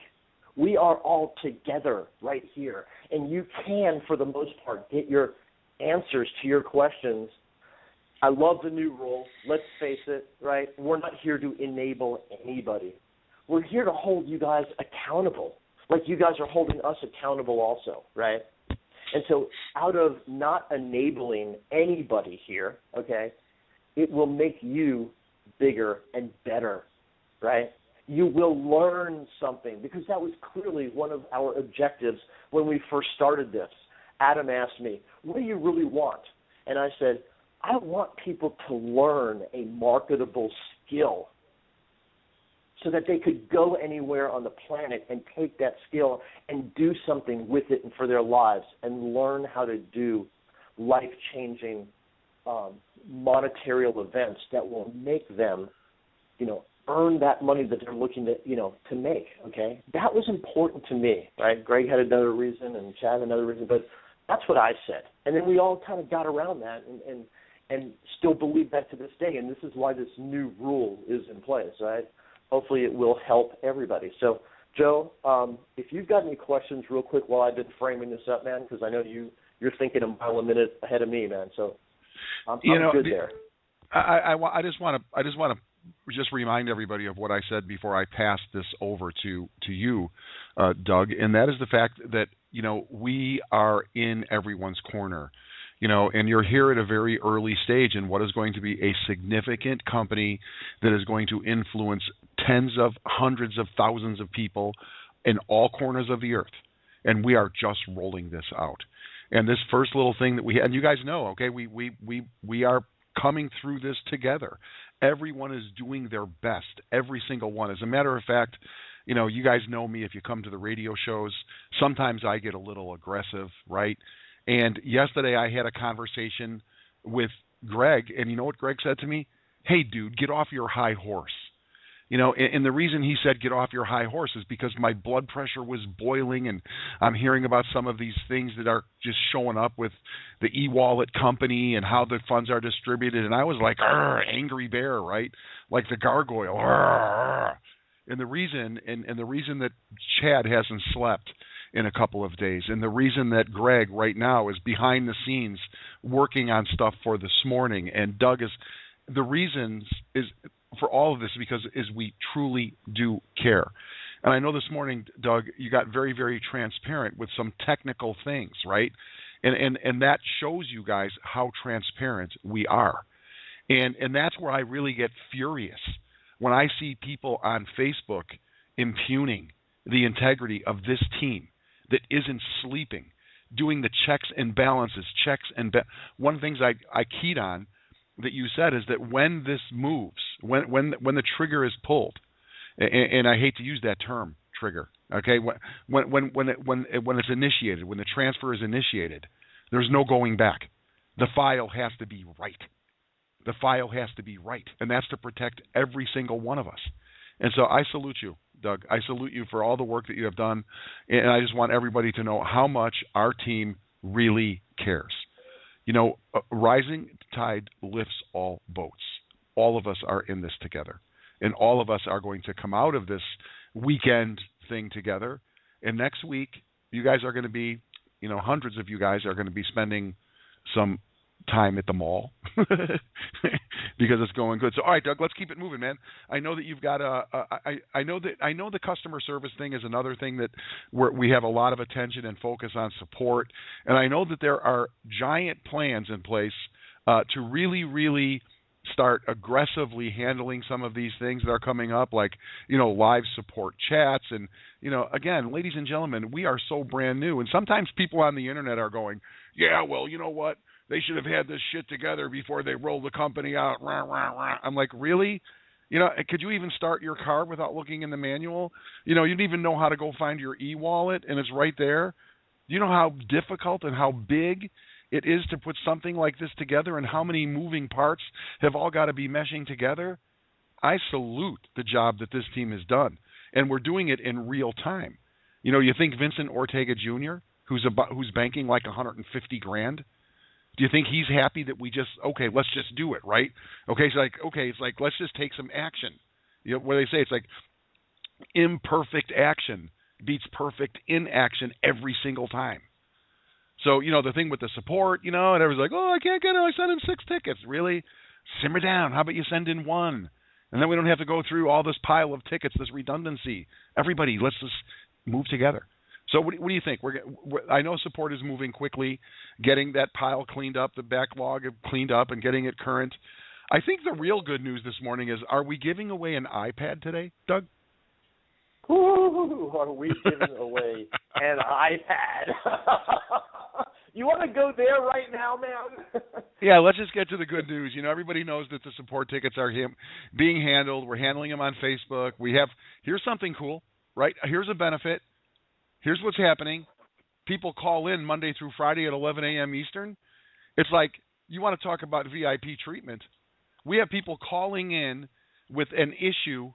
We are all together right here. And you can, for the most part, get your answers to your questions. I love the new rule. Let's face it, right? We're not here to enable anybody. We're here to hold you guys accountable, like you guys are holding us accountable also, right? And so out of not enabling anybody here, okay, it will make you bigger and better, right? You will learn something, because that was clearly one of our objectives when we first started this. Adam asked me, what do you really want? And I said, I want people to learn a marketable skill so that they could go anywhere on the planet and take that skill and do something with it and for their lives and learn how to do life-changing monetary events that will make them, earn that money that they're looking to make, okay? That was important to me, right? Greg had another reason and Chad another reason, but that's what I said. And then we all kind of got around that, and and still believe that to this day. And this is why this new rule is in place, right? Hopefully it will help everybody. So, Joe, if you've got any questions real quick while I've been framing this up, man, because I know you're thinking a mile a minute ahead of me, man. So I'm good there. I just want to just remind everybody of what I said before I pass this over to you, Doug, and that is the fact that, we are in everyone's corner, and you're here at a very early stage in what is going to be a significant company that is going to influence tens of hundreds of thousands of people in all corners of the earth. And we are just rolling this out. And this first little thing that we had, and you guys know, okay, we are coming through this together. Everyone is doing their best, every single one. As a matter of fact, you guys know me if you come to the radio shows. Sometimes I get a little aggressive, right? And yesterday I had a conversation with Greg, and you know what Greg said to me? Hey, dude, get off your high horse. And the reason he said get off your high horse is because my blood pressure was boiling, and I'm hearing about some of these things that are just showing up with the e-wallet company and how the funds are distributed. And I was like, angry bear, right? Like the gargoyle. And the reason that Chad hasn't slept in a couple of days, and the reason that Greg right now is behind the scenes working on stuff for this morning, and Doug is, the reasons is for all of this because we truly do care. And I know this morning, Doug, you got very, very transparent with some technical things, right? And that shows you guys how transparent we are. And that's where I really get furious when I see people on Facebook impugning the integrity of this team that isn't sleeping, doing the checks and balances, one of the things I keyed on that you said is that when this moves, when the trigger is pulled, and I hate to use that term, trigger, okay, when it's initiated, when the transfer is initiated, there's no going back. The file has to be right. The file has to be right, and that's to protect every single one of us. And so I salute you, Doug. I salute you for all the work that you have done, and I just want everybody to know how much our team really cares. Rising tide lifts all boats. All of us are in this together, and all of us are going to come out of this weekend thing together. And next week, you guys are going to be, hundreds of you guys are going to be spending some time at the mall because it's going good. So, all right, Doug, let's keep it moving, man. I know that you've got I know the customer service thing is another thing that we have a lot of attention and focus on support. And I know that there are giant plans in place to really, really start aggressively handling some of these things that are coming up, like, live support chats. And, again, ladies and gentlemen, we are so brand new. And sometimes people on the internet are going, yeah, well, you know what? They should have had this shit together before they rolled the company out. Rah, rah, rah. I'm like, really? Could you even start your car without looking in the manual? You didn't even know how to go find your e-wallet, and it's right there. Do you know how difficult and how big it is to put something like this together, and how many moving parts have all got to be meshing together? I salute the job that this team has done, and we're doing it in real time. You think Vincent Ortega Jr., who's banking like $150,000? Do you think he's happy that let's just do it, right? It's like let's just take some action. What they say, it's like imperfect action beats perfect inaction every single time. So, the thing with the support, and everyone's like, oh, I can't get it. I sent in 6 tickets. Really? Simmer down. How about you send in 1? And then we don't have to go through all this pile of tickets, this redundancy. Everybody, let's just move together. So what do you think? I know support is moving quickly, getting that pile cleaned up, the backlog cleaned up, and getting it current. I think the real good news this morning is, are we giving away an iPad today, Doug? Ooh, are we giving away an iPad? You want to go there right now, man? Yeah, let's just get to the good news. Everybody knows that the support tickets are being handled. We're handling them on Facebook. Here's something cool, right? Here's a benefit. Here's what's happening. People call in Monday through Friday at 11 a.m. Eastern. It's like, you want to talk about VIP treatment. We have people calling in with an issue,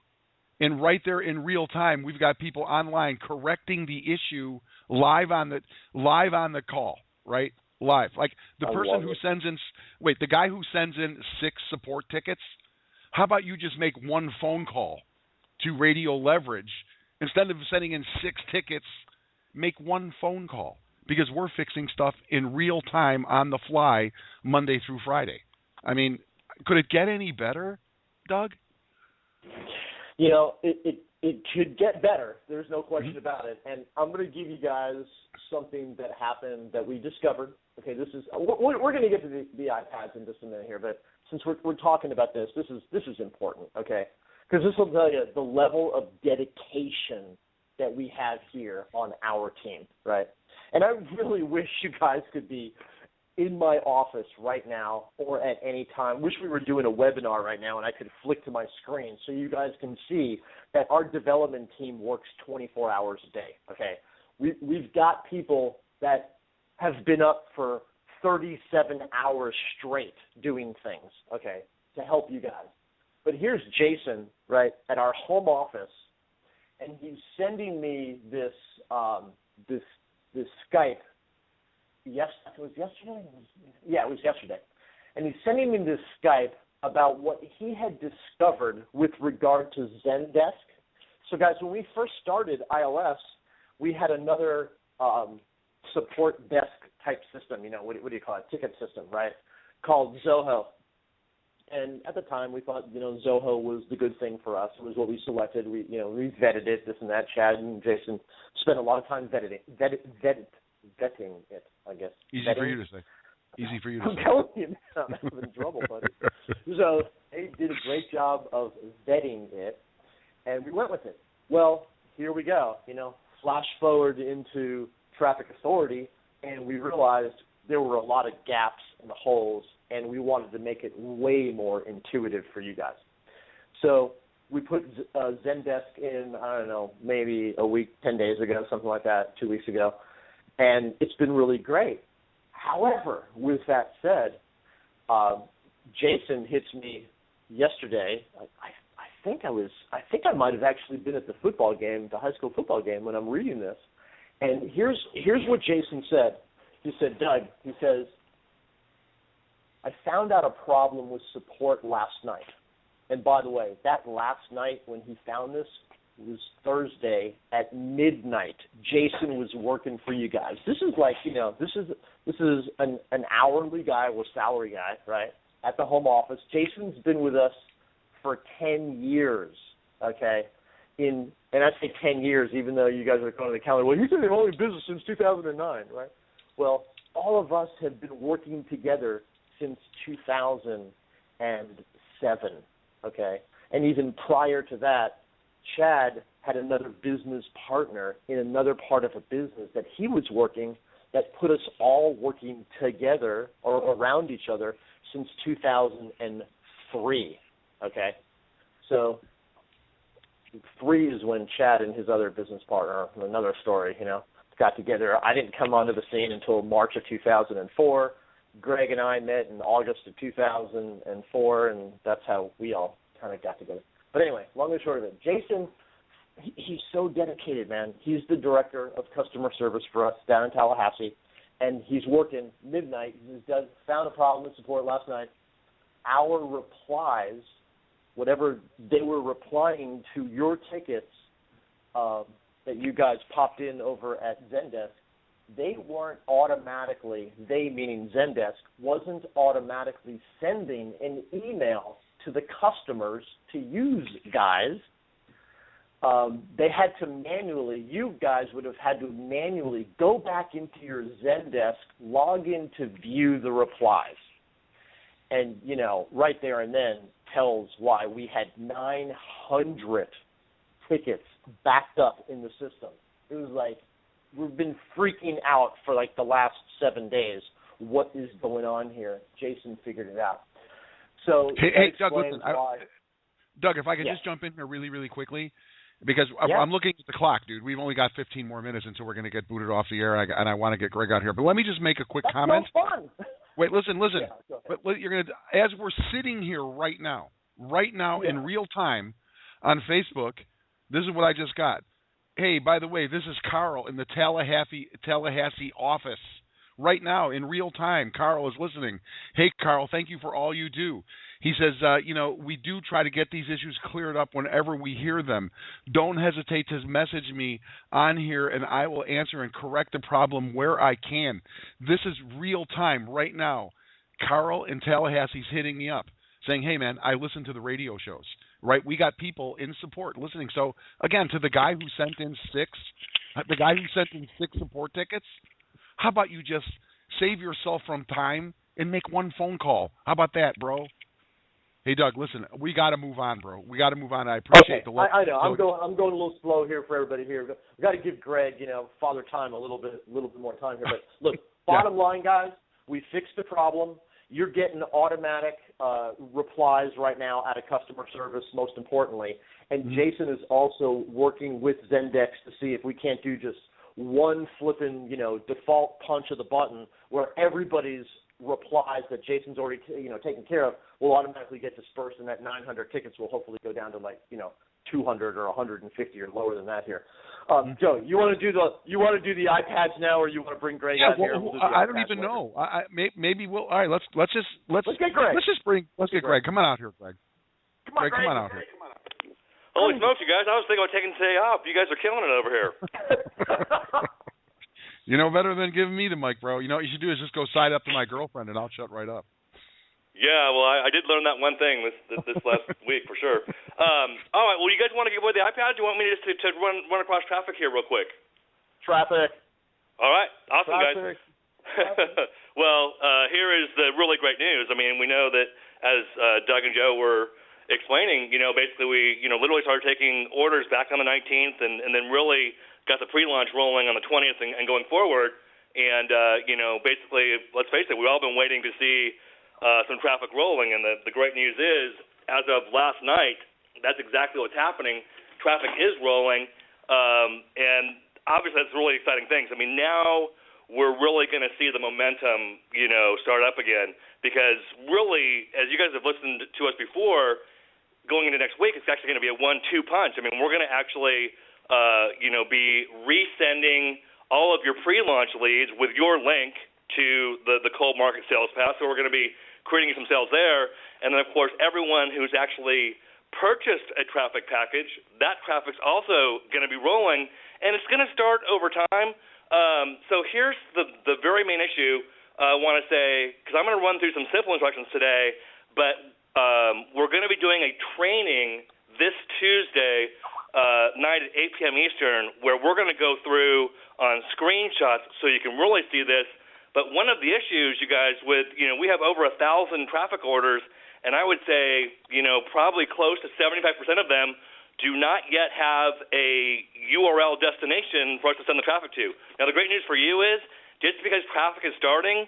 and right there in real time, we've got people online correcting the issue live on the call, right? live. Like the I person love who it. sends in, wait, the guy who sends in 6 support tickets, how about you just make one phone call to Radio Leverage instead of sending in 6 tickets, make one phone call because we're fixing stuff in real time on the fly Monday through Friday. I mean, could it get any better, Doug? You know, it could get better. There's no question about it. And I'm going to give you guys something that happened that we discovered. Okay, this is we're going to get to the iPads in just a minute here, but since we're talking about this is important. Okay, because this will tell you the level of dedication that we have here on our team, right? And I really wish you guys could be in my office right now or at any time. Wish we were doing a webinar right now and I could flick to my screen so you guys can see that our development team works 24 hours a day, okay? We've got people that have been up for 37 hours straight doing things, okay, to help you guys. But here's Jason, right, at our home office, and he's sending me this Skype. Yes, it was yesterday? Yeah, it was yesterday. And he's sending me this Skype about what he had discovered with regard to Zendesk. So, guys, when we first started ILS, we had another support desk type system, you know, what do you call it, ticket system, right, called Zoho. And at the time, we thought, you know, Zoho was the good thing for us. It was what we selected. We vetted it, this and that. Chad and Jason spent a lot of time vetting it, I guess. Easy for you to say. Easy for you to say. I'm telling you, I'm having trouble, buddy. So they did a great job of vetting it, and we went with it. Well, here we go. You know, flash forward into Traffic Authority, and we realized there were a lot of gaps and holes, and we wanted to make it way more intuitive for you guys. So we put Zendesk in, I don't know, maybe a week, 10 days ago, something like that, 2 weeks ago, and it's been really great. However, with that said, Jason hits me yesterday. I think I might have actually been at the football game, the high school football game, when I'm reading this. And here's what Jason said. He said, Doug, he says, I found out a problem with support last night. And by the way, that last night when he found this was Thursday at midnight. Jason was working for you guys. This is like, you know, this is an hourly guy or salary guy, right, at the home office. Jason's been with us for 10 years, okay? And I say 10 years, even though you guys are calling the calendar. Well, you've been only in business since 2009, right? Well, all of us have been working together since 2007, okay? And even prior to that, Chad had another business partner in another part of a business that he was working that put us all working together or around each other since 2003, okay? So 3 is when Chad and his other business partner, another story, you know, got together. I didn't come onto the scene until March of 2004. Greg and I met in August of 2004, and that's how we all kind of got together. But anyway, long and short of it, Jason, he's so dedicated, man. He's the director of customer service for us down in Tallahassee, and he's working midnight. He found a problem with support last night. Our replies, whatever they were replying to your tickets that you guys popped in over at Zendesk, they weren't automatically, they meaning Zendesk, wasn't automatically sending an email to the customers to use, guys. They had to manually, you guys would have had to manually go back into your Zendesk, log in to view the replies. And, you know, right there and then tells why we had 900 tickets backed up in the system. It was like, we've been freaking out for like the last 7 days. What is going on here? Jason figured it out. So, hey Doug, listen. Doug, if I could just jump in here really, really quickly, because I'm looking at the clock, dude. We've only got 15 more minutes until we're going to get booted off the air, and I want to get Greg out here. But let me just make a quick comment. That's no fun. Wait, listen. Yeah, but you're going to, as we're sitting here right now in real time on Facebook, this is what I just got. Hey, by the way, this is Carl in the Tallahassee office right now in real time. Carl is listening. Hey, Carl, thank you for all you do. He says, we do try to get these issues cleared up whenever we hear them. Don't hesitate to message me on here, and I will answer and correct the problem where I can. This is real time right now. Carl in Tallahassee's hitting me up, saying, hey, man, I listen to the radio shows. Right? We got people in support listening. So, again, to the guy who sent in six support tickets, how about you just save yourself from time and make one phone call? How about that, bro? Hey, Doug, listen, we got to move on, bro. We got to move on. I appreciate the love. I know. I'm going a little slow here for everybody here. We got to give Greg, Father Time a little bit more time here. But look, bottom line, guys, we fixed the problem. You're getting automatic replies right now out of customer service, most importantly. And Jason is also working with Zendex to see if we can't do just one flipping, default punch of the button where everybody's replies that Jason's already, taken care of will automatically get dispersed, and that 900 tickets will hopefully go down to 200 or 150 or lower than that here. Joe, you want to do the iPads now, or you want to bring Greg out here? I don't even know. Maybe we'll. All right, let's get Greg. Let's get Greg. Come on out here, Greg. Come on, Greg. Come on out here. Holy smokes, you guys! I was thinking about taking today off. You guys are killing it over here. Better than giving me the mic, bro. What you should do is just go side up to my girlfriend, and I'll shut right up. Yeah, well, I did learn that one thing this last week for sure. All right, well, you guys want to give away the iPad? Do you want me just to run across traffic here real quick? Traffic. All right, awesome, traffic. Guys. Well, here is the really great news. I mean, we know that as Doug and Joe were explaining, basically we, literally started taking orders back on the 19th and then really got the pre-launch rolling on the 20th and going forward. And, basically, let's face it, we've all been waiting to see some traffic rolling, and the great news is, as of last night, that's exactly what's happening. Traffic is rolling, and obviously that's really exciting things. I mean, now we're really going to see the momentum, start up again, because really, as you guys have listened to us before, going into next week, it's actually going to be a 1-2 punch. I mean, we're going to actually, be resending all of your pre-launch leads with your link to the Cold Market Sales Pass. So we're going to be creating some sales there. And then, of course, everyone who's actually purchased a traffic package, that traffic's also going to be rolling, and it's going to start over time. So here's the very main issue I want to say, because I'm going to run through some simple instructions today, but we're going to be doing a training this Tuesday night at 8 p.m. Eastern, where we're going to go through on screenshots so you can really see this. But one of the issues, you guys, with, we have over 1,000 traffic orders, and I would say, probably close to 75% of them do not yet have a URL destination for us to send the traffic to. Now, the great news for you is, just because traffic is starting,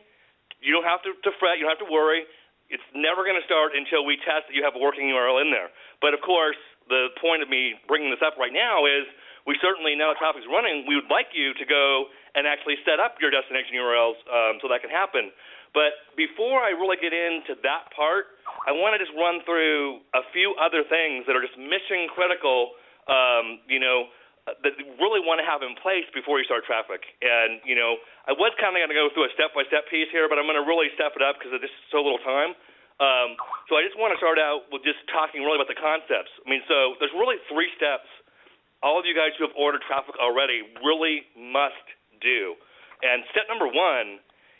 you don't have to fret, you don't have to worry. It's never going to start until we test that you have a working URL in there. But, of course, the point of me bringing this up right now is we certainly, now that traffic's running, we would like you to go and actually set up your destination URLs so that can happen. But before I really get into that part, I want to just run through a few other things that are just mission critical, that you really want to have in place before you start traffic. And, I was kind of going to go through a step-by-step piece here, but I'm going to really step it up because there's just so little time. So I just want to start out with just talking really about the concepts. I mean, so there's really 3 steps all of you guys who have ordered traffic already really must do. And step number 1,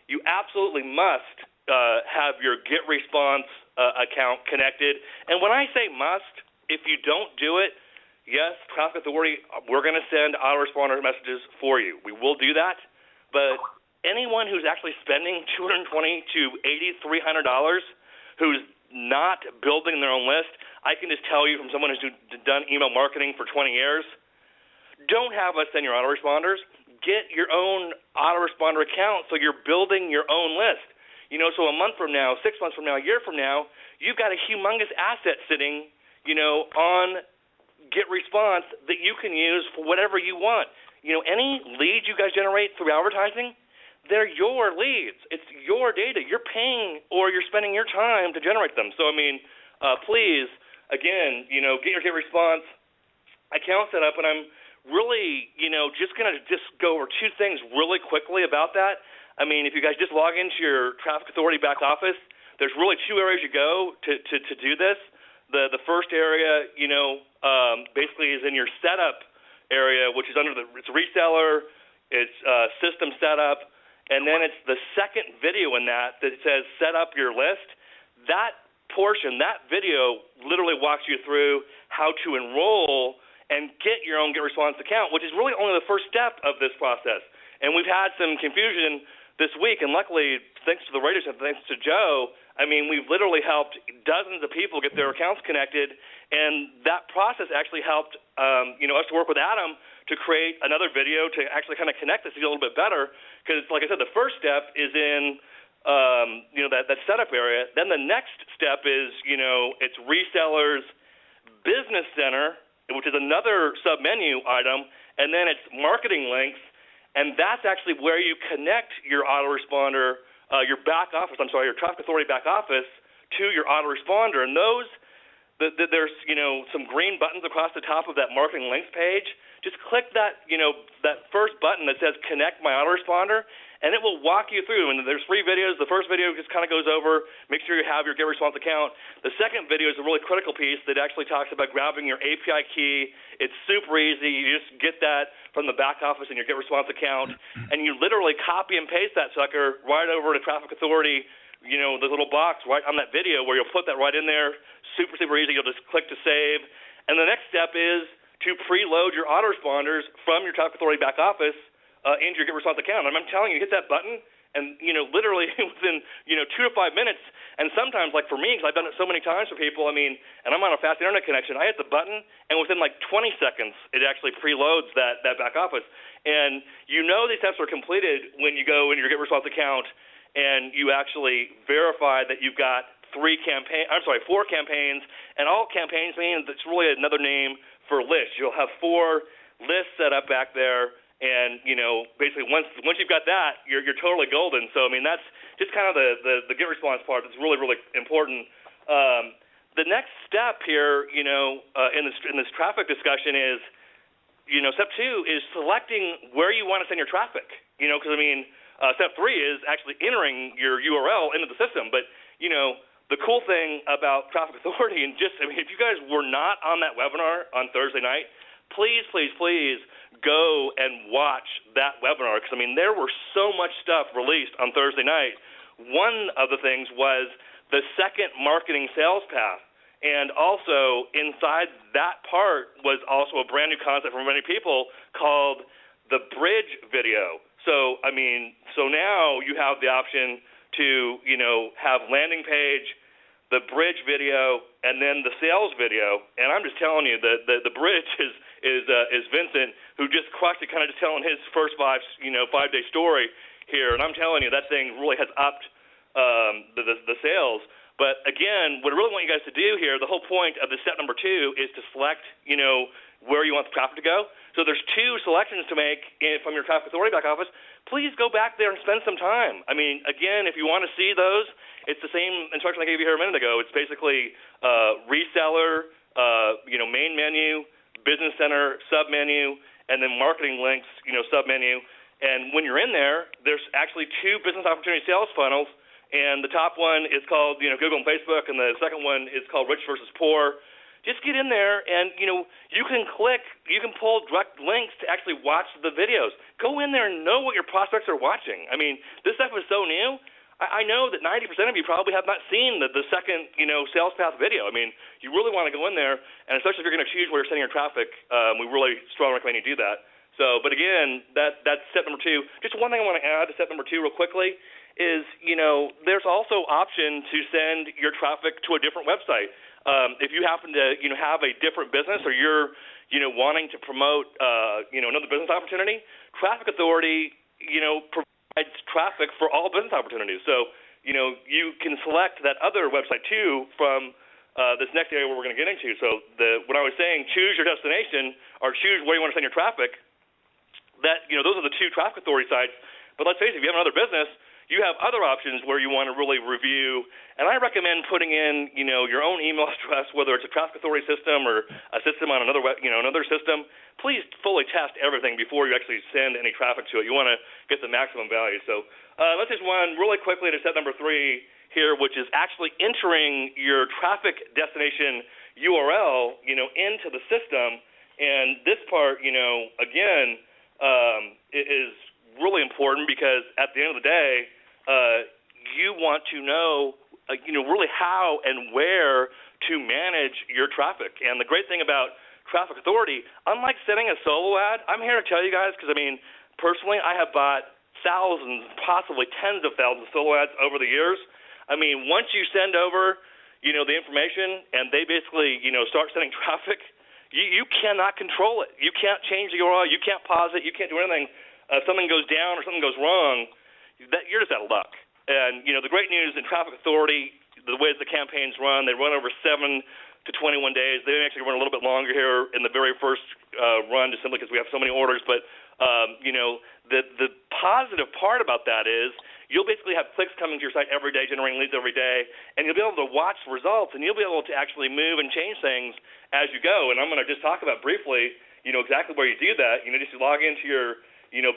you absolutely must have your GetResponse account connected. And when I say must, if you don't do it, yes, Traffic Authority, we're going to send autoresponder messages for you. We will do that. But anyone who's actually spending $220 to $8,300 who's not building their own list, I can just tell you from someone who's done email marketing for 20 years, don't have us send your autoresponders. Get your own autoresponder account so you're building your own list. So a month from now, 6 months from now, a year from now, you've got a humongous asset sitting, on GetResponse that you can use for whatever you want. Any leads you guys generate through advertising, they're your leads. It's your data. You're paying or you're spending your time to generate them. So, please, again, get your GetResponse account set up. And I'm really, just going to go over 2 things really quickly about that. I mean, if you guys just log into your Traffic Authority back office, there's really two areas you go to do this. The first area, basically is in your setup area, which is under it's reseller, it's system setup, and then it's the second video in that says set up your list. That portion, that video literally walks you through how to enroll and get your own GetResponse account, which is really only the first step of this process. And we've had some confusion this week, and luckily, thanks to the radio show, thanks to Joe, I mean, we've literally helped dozens of people get their accounts connected, and that process actually helped us to work with Adam to create another video to actually kind of connect this a little bit better, because, like I said, the first step is in that setup area. Then the next step is, it's resellers, business center, which is another sub-menu item, and then it's marketing links, and that's actually where you connect your autoresponder, your Traffic Authority back office to your autoresponder. And those, there's, some green buttons across the top of that marketing links page. Just click that, that first button that says Connect My Autoresponder, and it will walk you through. And there's 3 videos. The first video just kind of goes over, make sure you have your GetResponse account. The second video is a really critical piece that actually talks about grabbing your API key. It's super easy. You just get that from the back office in your GetResponse account, and you literally copy and paste that sucker right over to Traffic Authority, the little box right on that video where you'll put that right in there. Super, super easy. You'll just click to save. And the next step is to preload your autoresponders from your Traffic Authority back office into your GetResponse account. And I'm telling you, hit that button, and literally within 2 to 5 minutes. And sometimes, like for me, because I've done it so many times for people, and I'm on a fast internet connection, I hit the button, and within like 20 seconds, it actually preloads that back office. And these steps are completed when you go in your GetResponse account and you actually verify that you've got 4 campaigns, and all campaigns mean that's really another name for lists. You'll have 4 lists set up back there, and basically once you've got that, you're totally golden. So that's just kind of the GetResponse part that's really, really important. The next step here, in this traffic discussion is, step 2 is selecting where you want to send your traffic. Because step 3 is actually entering your URL into the system. But the cool thing about Traffic Authority, and if you guys were not on that webinar on Thursday night, please, please, please go and watch that webinar, because there were so much stuff released on Thursday night. One of the things was the second marketing sales path, and also inside that part was also a brand new concept for many people called the bridge video. So now you have the option to have landing page, the bridge video, and then the sales video. And I'm just telling you, the bridge is Vincent, who just crushed it, kind of just telling his first 5-day story here. And I'm telling you, that thing really has upped the sales. But again, what I really want you guys to do here, the whole point of the step number 2 is to select, where you want the traffic to go. So there's 2 selections to make from your Traffic Authority back office. Please go back there and spend some time. Again, if you want to see those, it's the same instruction I gave you here a minute ago. It's basically reseller, main menu, business center, sub-menu, and then marketing links, sub-menu. And when you're in there, there's actually 2 business opportunity sales funnels, and the top one is called, Google and Facebook, and the second one is called Rich versus Poor. Just get in there, and, you can pull direct links to actually watch the videos. Go in there and know what your prospects are watching. This stuff is so new. I know that 90% of you probably have not seen the second, sales path video. You really want to go in there, and especially if you're going to choose where you're sending your traffic, we really strongly recommend you do that. So, but again, that's step number 2. Just one thing I want to add to step number 2 real quickly is, there's also option to send your traffic to a different website. If you happen to, have a different business, or you're, wanting to promote, another business opportunity, Traffic Authority, provides traffic for all business opportunities. So, you can select that other website too from this next area where we're going to get into. So when I was saying choose your destination or choose where you want to send your traffic, that those are the 2 Traffic Authority sites. But let's face it, if you have another business, you have other options where you want to really review, and I recommend putting in, your own email address, whether it's a traffic authority system or a system on another system. Please fully test everything before you actually send any traffic to it. You want to get the maximum value. So let's just run really quickly to step number 3 here, which is actually entering your traffic destination URL, into the system. And this part, again, is really important because at the end of the day, you want to know, really how and where to manage your traffic. And the great thing about Traffic Authority, unlike sending a solo ad, I'm here to tell you guys because, personally, I have bought thousands, possibly tens of thousands of solo ads over the years. Once you send over, the information and they basically, start sending traffic, you cannot control it. You can't change the URL. You can't pause it. You can't do anything. If something goes down or something goes wrong, you're just out of luck. And, the great news in Traffic Authority, the way the campaigns run, they run over 7 to 21 days. They actually run a little bit longer here in the very first run, just simply because we have so many orders. But, the positive part about that is you'll basically have clicks coming to your site every day, generating leads every day, and you'll be able to watch the results, and you'll be able to actually move and change things as you go. And I'm going to just talk about briefly, exactly where you do that. Just log into your,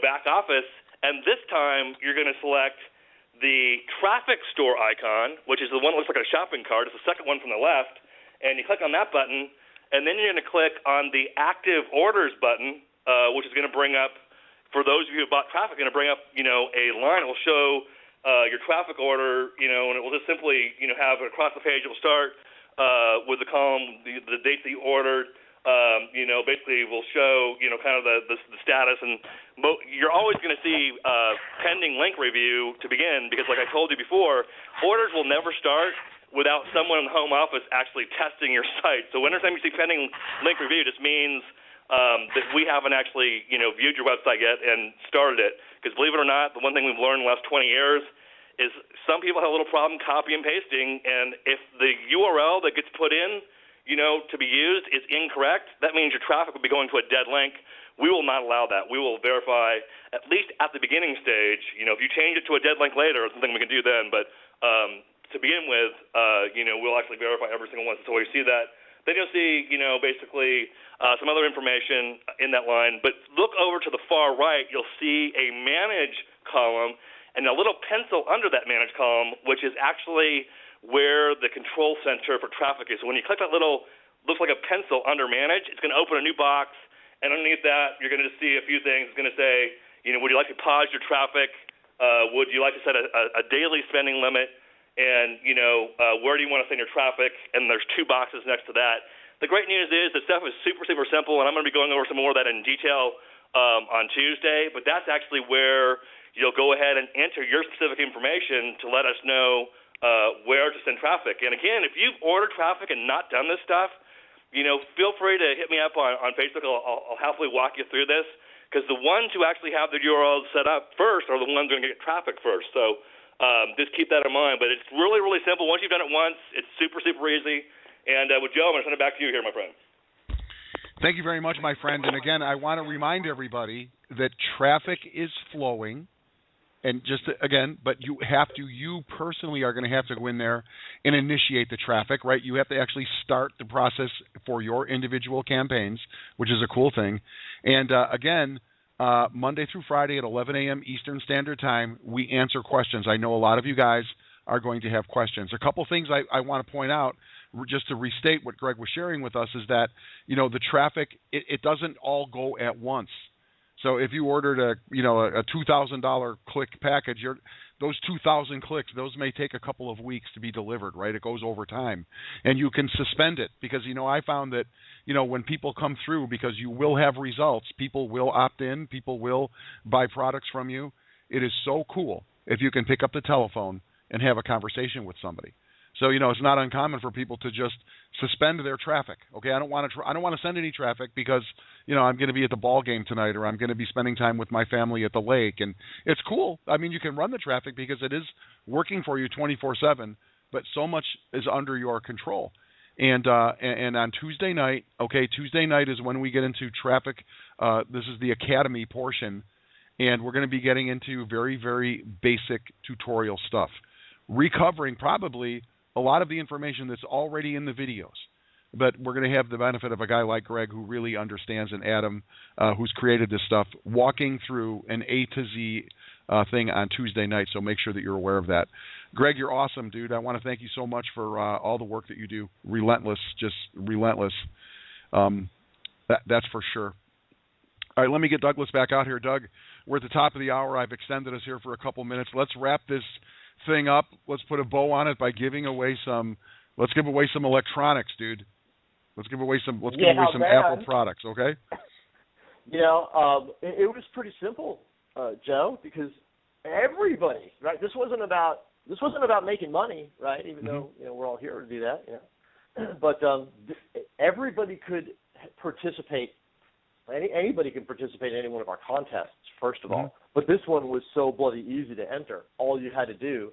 back office, and this time you're going to select the traffic store icon, which is the one that looks like a shopping cart. It's the second one from the left, and you click on that button, and then you're going to click on the active orders button, which is going to bring up, for those of you who bought traffic, going to bring up, a line. It will show your traffic order, and it will just simply, have it across the page. It will start with the column, the date that you ordered. Basically will show, kind of the status, and you're always going to see pending link review to begin, because like I told you before, orders will never start without someone in the home office actually testing your site. So anytime you see pending link review, it just means that we haven't actually, viewed your website yet and started it. Because believe it or not, the one thing we've learned in the last 20 years is some people have a little problem copy and pasting, and if the URL that gets put in, to be used is incorrect, that means your traffic will be going to a dead link. We will not allow that. We will verify, at least at the beginning stage. If you change it to a dead link later, it's something we can do then. But to begin with, we'll actually verify every single one. So we see that. Then you'll see, basically some other information in that line. But look over to the far right, you'll see a manage column and a little pencil under that manage column, which is actually where the control center for traffic is. So when you click that little, looks like a pencil under manage, it's going to open a new box. And underneath that, you're going to see a few things. It's going to say, would you like to pause your traffic? Would you like to set a daily spending limit? And, where do you want to send your traffic? And there's 2 boxes next to that. The great news is the stuff is super, super simple, and I'm going to be going over some more of that in detail on Tuesday. But that's actually where you'll go ahead and enter your specific information to let us know where to send traffic. And, again, if you've ordered traffic and not done this stuff, feel free to hit me up on Facebook. I'll happily walk you through this, because the ones who actually have their URLs set up first are the ones who are going to get traffic first. So just keep that in mind. But it's really, really simple. Once you've done it once, it's super, super easy. And with Joe, I'm going to send it back to you here, my friend. Thank you very much, my friend. And, again, I want to remind everybody that traffic is flowing. And just, again, but you personally are going to have to go in there and initiate the traffic, right? You have to actually start the process for your individual campaigns, which is a cool thing. And, again, Monday through Friday at 11 a.m. Eastern Standard Time, we answer questions. I know a lot of you guys are going to have questions. A couple things I want to point out, just to restate what Greg was sharing with us, is that, the traffic, it doesn't all go at once. So if you ordered a $2,000 click package, those 2,000 clicks, those may take a couple of weeks to be delivered, right? It goes over time. And you can suspend it because, I found that, when people come through, because you will have results, people will opt in, people will buy products from you. It is so cool if you can pick up the telephone and have a conversation with somebody. So, it's not uncommon for people to just suspend their traffic. Okay, I don't want to send any traffic because, I'm going to be at the ball game tonight, or I'm going to be spending time with my family at the lake. And it's cool. I mean, you can run the traffic because it is working for you 24/7, but so much is under your control. And on Tuesday night is when we get into traffic. This is the Academy portion. and we're going to be getting into very, very basic tutorial stuff, recovering probably a lot of the information that's already in the videos. But we're going to have the benefit of a guy like Greg who really understands, and Adam, who's created this stuff, walking through an A to Z thing on Tuesday night, so make sure that you're aware of that. Greg, you're awesome, dude. I want to thank you so much for all the work that you do. Relentless, just relentless. That's for sure. All right, let me get Douglas back out here. Doug, we're at the top of the hour. I've extended us here for a couple minutes. Let's wrap this thing up. Let's put a bow on it by giving away some. Let's give away some electronics, dude. Let's give away some. Let's give away some Apple products, okay? You know, it was pretty simple, Joe, because everybody, right? This wasn't about making money, right? Even though we're all here to do that, But everybody could participate. Anybody can participate in any one of our contests, first of all. But this one was so bloody easy to enter. All you had to do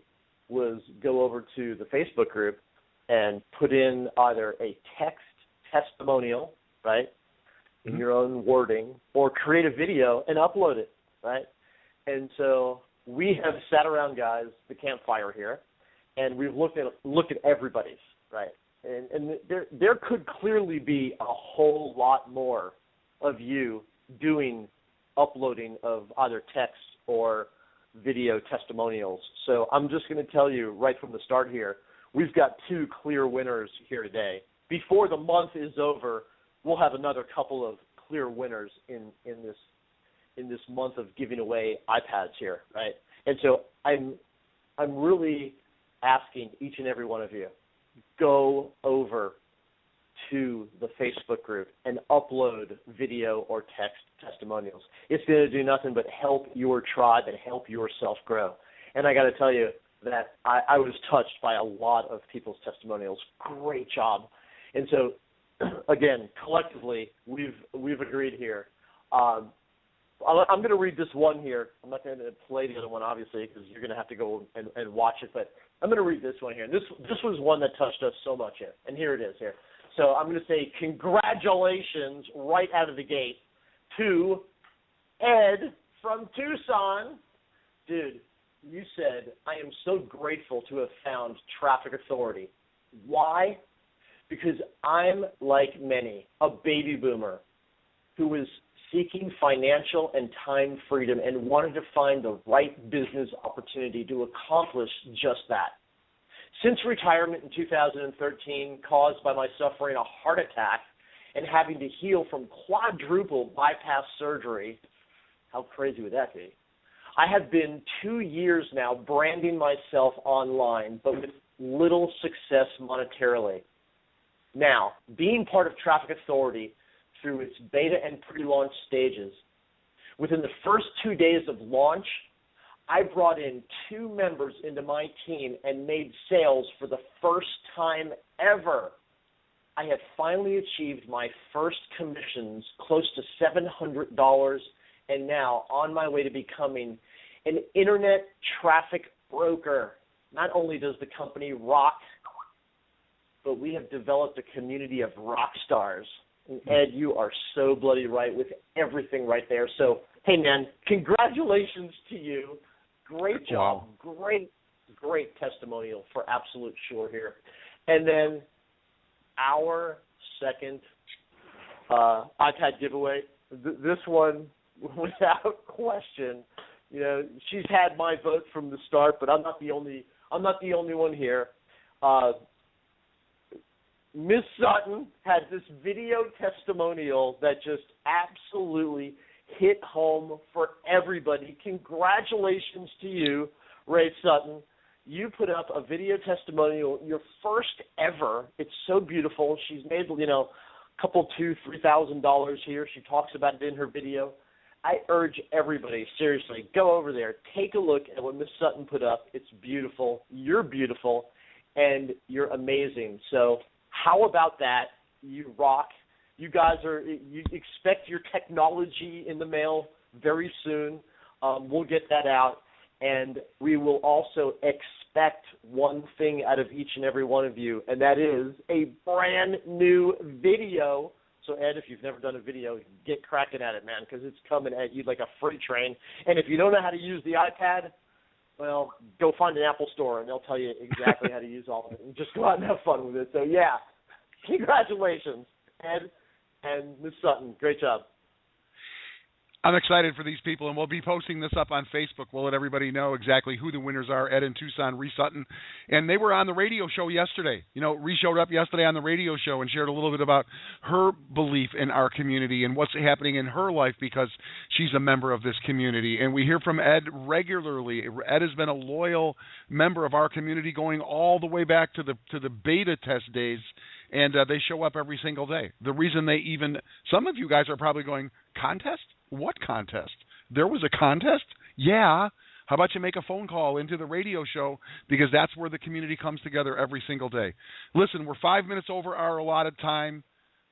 was go over to the Facebook group and put in either a text testimonial, right, in your own wording, or create a video and upload it, right? And so we have sat around, guys, the campfire here, and we've looked at everybody's, right? And there could clearly be a whole lot more of you doing uploading of either text or video testimonials. So I'm just going to tell you right from the start here, we've got 2 clear winners here today. Before the month is over, we'll have another couple of clear winners in this month of giving away iPads here, right? And so I'm really asking each and every one of you, go over to the Facebook group and upload video or text testimonials. It's going to do nothing but help your tribe and help yourself grow. And I got to tell you that I was touched by a lot of people's testimonials. Great job. And so, again, collectively, we've agreed here. I'm going to read this one here. I'm not going to play the other one, obviously, because you're going to have to go and watch it. But I'm going to read this one here. This was one that touched us so much here. And here it is here. So I'm going to say congratulations right out of the gate to Ed from Tucson. Dude, you said, I am so grateful to have found Traffic Authority. Why? Because I'm, like many, a baby boomer who was seeking financial and time freedom and wanted to find the right business opportunity to accomplish just that. Since retirement in 2013, caused by my suffering a heart attack and having to heal from quadruple bypass surgery, how crazy would that be? I have been 2 years now branding myself online, but with little success monetarily. Now, being part of Traffic Authority through its beta and pre-launch stages, within the first 2 days of launch, I brought in 2 members into my team and made sales for the first time ever. I have finally achieved my first commissions, close to $700, and now on my way to becoming an internet traffic broker. Not only does the company rock, but we have developed a community of rock stars. And Ed, you are so bloody right with everything right there. So, hey, man, congratulations to you. Great job. Wow. Great testimonial for absolute sure here. And then our second iPad giveaway, this one, without question, she's had my vote from the start, but I'm not the only one here. Miss Sutton had this video testimonial that just absolutely hit home for everybody. Congratulations to you, Ray Sutton. You put up a video testimonial, your first ever. It's so beautiful. She's made, a couple, $2,000-$3,000 here. She talks about it in her video. I urge everybody, seriously, go over there. Take a look at what Miss Sutton put up. It's beautiful. You're beautiful, and you're amazing. So how about that? You rock. You guys you expect your technology in the mail very soon. We'll get that out. And we will also expect one thing out of each and every one of you, and that is a brand new video So, Ed, if you've never done a video, get cracking at it, man, because it's coming at you like a freight train. And if you don't know how to use the iPad, well, go find an Apple store, and they'll tell you exactly how to use all of it. And just go out and have fun with it. So, yeah, congratulations, Ed and Ms. Sutton. Great job. I'm excited for these people, and we'll be posting this up on Facebook. We'll let everybody know exactly who the winners are, Ed and Tucson, Ree Sutton. And they were on the radio show yesterday. You know, Ree showed up yesterday on the radio show and shared a little bit about her belief in our community and what's happening in her life because she's a member of this community. And we hear from Ed regularly. Ed has been a loyal member of our community going all the way back to the beta test days, and they show up every single day. The reason they even – some of you guys are probably going, contest? What contest? There was a contest? Yeah. How about you make a phone call into the radio show, because that's where the community comes together every single day. Listen, we're 5 minutes over our allotted time,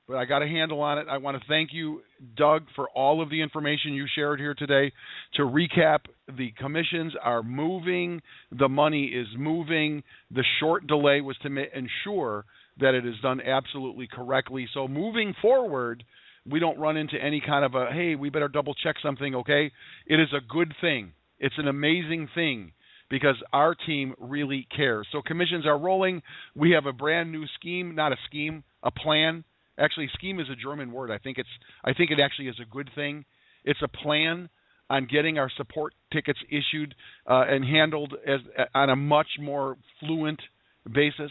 but I got a handle on it. I want to thank you, Doug, for all of the information you shared here today. To recap, the commissions are moving. The money is moving. The short delay was to ensure that it is done absolutely correctly. So moving forward, we don't run into any kind of a, hey, we better double check something, okay? It is a good thing. It's an amazing thing because our team really cares. So commissions are rolling. We have a brand new scheme, not a scheme, a plan. Actually, scheme is a German word. I think it actually is a good thing. It's a plan on getting our support tickets issued and handled on a much more fluent basis.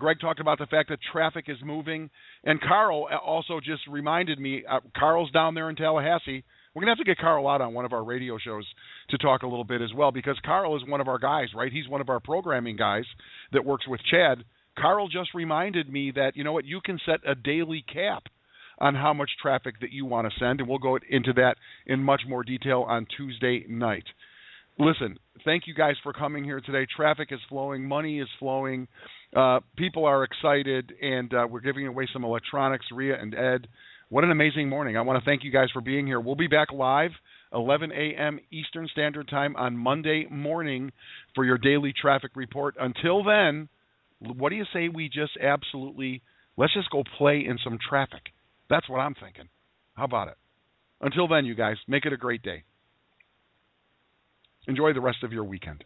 Greg talked about the fact that traffic is moving. And Carl also just reminded me, Carl's down there in Tallahassee. We're going to have to get Carl out on one of our radio shows to talk a little bit as well, because Carl is one of our guys, right? He's one of our programming guys that works with Chad. Carl just reminded me that, you know what, you can set a daily cap on how much traffic that you want to send, and we'll go into that in much more detail on Tuesday night. Listen, thank you guys for coming here today. Traffic is flowing. Money is flowing. People are excited, and we're giving away some electronics, Rhea and Ed. What an amazing morning. I want to thank you guys for being here. We'll be back live 11 a.m. Eastern Standard Time on Monday morning for your daily traffic report. Until then, what do you say we just let's just go play in some traffic. That's what I'm thinking. How about it? Until then, you guys, make it a great day. Enjoy the rest of your weekend.